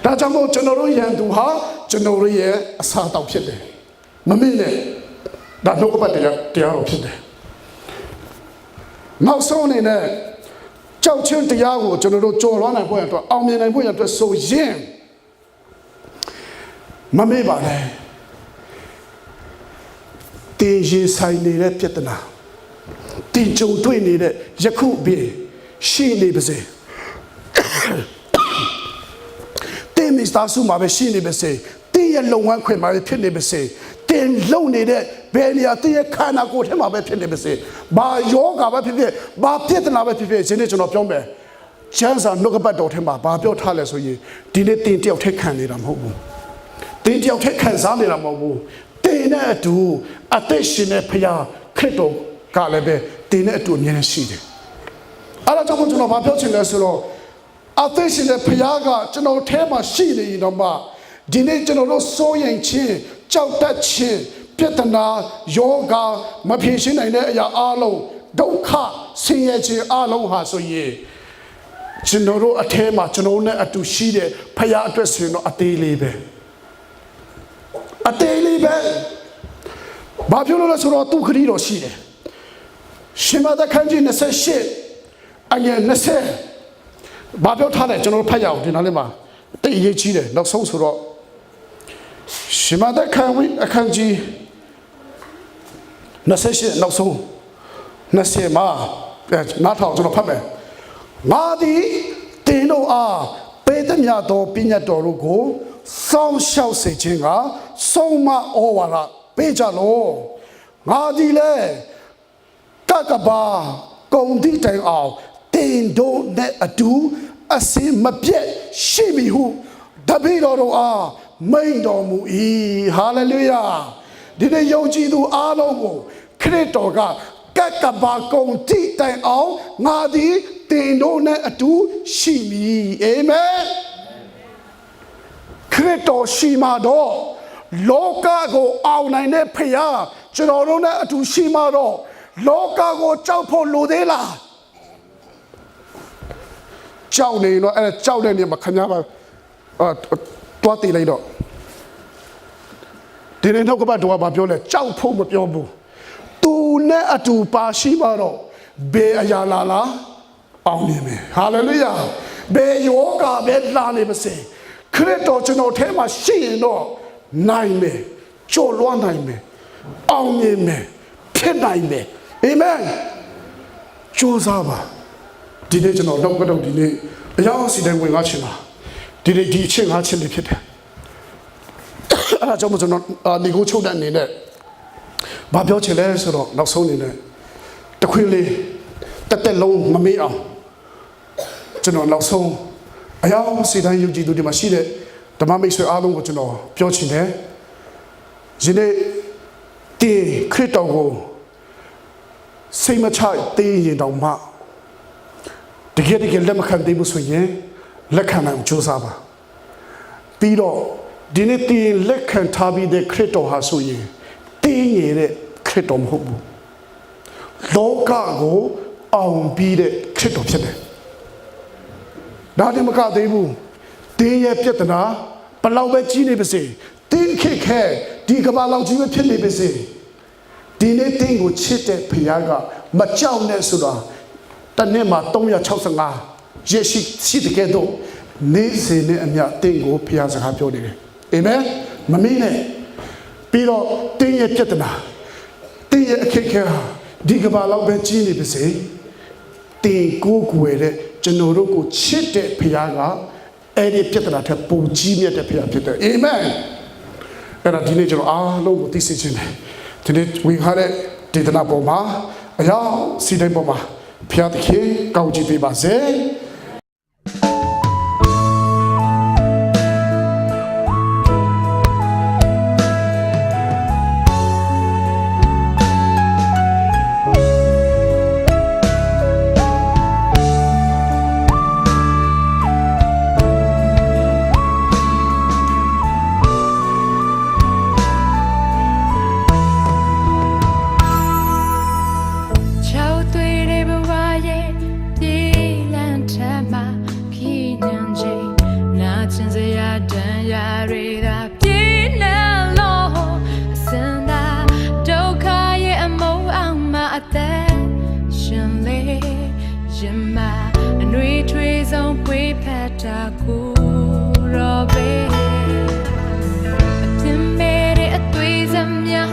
ဒါကြောင့်မို့ကျွန်တော်တို့ရန်သူဟာကျွန်တော်တို့ရဲ့အစာတောက်ဖြစ်တယ်မမေ့နဲ့ဒါနှုတ်ကပတ်တရားတော်ဖြစ်တယ်နောက်ဆုံးအနေနဲ့ကြောက်ချင်းတရားကိုကျွန်တော်တို့ကြော်လွှားနိုင်ဖို့အတွက်အောင်မြင်နိုင်ဖို့အတွက်ဆိုရင်မမေ့ပါနဲ့တင်ရင်ဆိုင်နေတဲ့ပြဿနာတင်ကြုံတွေ့နေတဲ့ယခုပဲရှိနေပါစေတင်မိသားစုမှာပဲရှိနေပါစေတင်ရဲ့လုံဝမ်းခွင်မှာပဲဖြစ်နေပါစေတင် တင်လုံနေတဲ့ဘယ်နေရာတည့်ရခန္ဓာကိုယ်ထဲမှာပဲဖြစ်နေပါစေဘာယောဂပဲဖြစ်ဖြစ်ဘာပြဿနာပဲဖြစ်ဖြစ်ဒီနေ့ကျွန်တော်ပြောမယ်ကျမ်းစာနှုတ်ကပတ်တော်ထဲမှာဘာပြောထားလဲဆိုရင်ဒီနေ့တင်တယောက်ထက်ခံနေတာမဟုတ်ဘူးတင်တယောက်ထက်ခံစားနေတာမဟုတ်ဘူးတင်နဲ့အတူအသက်ရှင်တဲ့ဖခင်ခရစ်တော်ကလည်းပဲတင်နဲ့အတူအမြဲရှိတယ်အဲ့ဒါကြောင့်ကျွန်တော်ဘာပြောချင်လဲဆိုတော့အသက်ရှင်တဲ့ဖခင်ကကျွန်တော်ထဲမှာရှိနေရင်တော့မှဒီနေ့ကျွန်တော်တို့စိုးရိမ်ခြင်းကြောက်တတ်ခြင်းပြဿနာယောဂမဖြေရှင်းနိုင်တဲ့အရာအလုံးဒုက္ခဆင်းရဲခြင်းအလုံးဟာဆိုရင်ကျွန်တော်တို့အထဲမှာကျွန်တော်နဲ့အတူရှိတဲ့ဖခင်အတွက်ဆိုရင်တော့အသေးလေးပဲဘာပြောလို့လဲဆိုတော့သူခရီးတော်ရှိတယ်ရှင်မသက်ခန်းကြီး28အငယ်20ဘာပြောထားလဲကျွန်တော်တို့ဖတ်ရအောင်ဒီနားလေးမှာတိတ်အရေးကြီးတယ်နောက်ဆုံးဆိုတော့ရှင်မသက်ခန်းဝိအခန်းကြီး28နောက်ဆုံး20မှာနားထောင်ကျွန်တော်ဖတ်မယ်ငါသည်တင်တို့အားပေးသမျှသောပညတ်တော်တို့ကိုစောင့်ရှောက်စေခြင်းကဆုံးမဩဝါဒပေးကြလို့ငါသည်လေကကဘာကုံတိတိုင်အောင်တင်တို့နဲ့အတူအစင်မပြတ်ရှိပြီဟုတပည့်တော်တို့အားမိန့်တော်မူ၏ဟာလေလုယာဒီနေ့ယုံကြည်သူအားလုံးကိုခရစ်တော်ကကကဘာကုံတိတိုင်အောင်ငါသည်တင်တို့နဲ့အတူရှိမည်အာမင်ခရစ်တော်ရှိမှတော့လောကကိုအောင်နိုင်တဲ့ဖခင်ကျွန်တော်တို့နဲ့အတူရှိမှတော့လောကကိုကြောက်ဖို့လိုသေးလားကြောက်နေတော့အဲ့ကြောက်တဲ့နေမှာခင်ဗျားပါတွားတည်လိုက်တော့ဒီနေ့တော့ကပတ်တော်ကပြောလဲကြောက်ဖို့မပြောဘူးသူနဲ့အတူပါရှိမှတော့ဘယ်အရာလာအောင်နေမယ်ဟာလေလုယာဘယ်ယောဂပဲလာနေပါစေခရစ်တော်ကျွန်တော်ထဲမှာရှိရင်တော့နိုင်မယ်ကြော်လွှမ်းနိုင်မယ်အောင်မြင်မယ်ဖြစ်နိုင်မယ်အာမင်ကြိုးစားပါဒီနေ့ကျွန်တော်တော့ကတော့ဒီနေ့အရာစီတိုင်းဝင်လာချင်တာဒီနေ့ဒီအချင်းငါချင်းလေးဖြစ်တယ်အဲ့ဒါကြောင့်ကျွန်တော်ဒီကိုချုပ်တဲ့အနေနဲ့ဘာပြောချင်လဲဆိုတော့နောက်ဆုံးအနေနဲ့တခွေးလေးတက်လုံးမမေ့အောင်ကျွန်တော်နောက်ဆုံးအရာစီတိုင်းယုံကြည်သူတွေမှာရှိတဲ့ဓမ္မမိတ်ဆွေအားလုံးကိုကျွန်တော်ပြောချင်တယ်ဒီနေ့တင်ခရစ်တော်ကိုစိတ်မချသေးရင်တောင်မှတကယ်လက်မခံသေးဘူးဆိုရင်လက်ခံနိုင်ကြိုးစားပါပြီးတော့ဒီနေ့တင်လက်ခံထားပြီးတဲ့ခရစ်တော်ဟာဆိုရင်တင်းရတဲ့ခရစ်တော်မဟုတ်ဘူးလောကကိုအောင်ပြီးတဲ့ခရစ်တော်ဖြစ်တယ်ဒါတည်းမကသေးဘူးတင်းရဲ့ပြဿနာဘလောက်ပဲကြီးနေပါစေတင်းခက်ခဲဒီကမ္ဘာလောက်ကြီးပဲဖြစ်နေပါစေဒီနေ့တင်းကိုချစ်တဲ့ဖခင်ကမကြောက်နဲ့ဆိုတာတနေ့မှာ365ရက်ရှိတဲ့ကဲတော့နေ့စဉ်နဲ့အမျှတင်းကိုဖခင်စကားပြောနေတယ်အာမင်မမေ့နဲ့ပြီးတော့တင်းရဲ့ပြဿနာတင်းရဲ့အခက်အခဲဒီကမ္ဘာလောက်ပဲကြီးနေပါစေတင်းကိုကိုယ်တဲ့ကျွန်တော်တို့ကိုချစ်တဲ့ဖခင်ကအဲ့ဒီပြဿနာထက်ပုံကြီးမြတ်တဲ့ဖခင်ဖြစ်တယ်အာမင်အဲ့ဒါဒီနေ့ကျွန်တော်အားလုံးကိုသိစေချင်တယ်ဒီနေ့ဝင်ခါတဲ့ဒေသနာပေါ်မှာအရာစီတိုင်းပေါ်မှာဖခင်သခင်ကောင်းချီးပေးပါစေRobe, a timid, a tweezum, ya.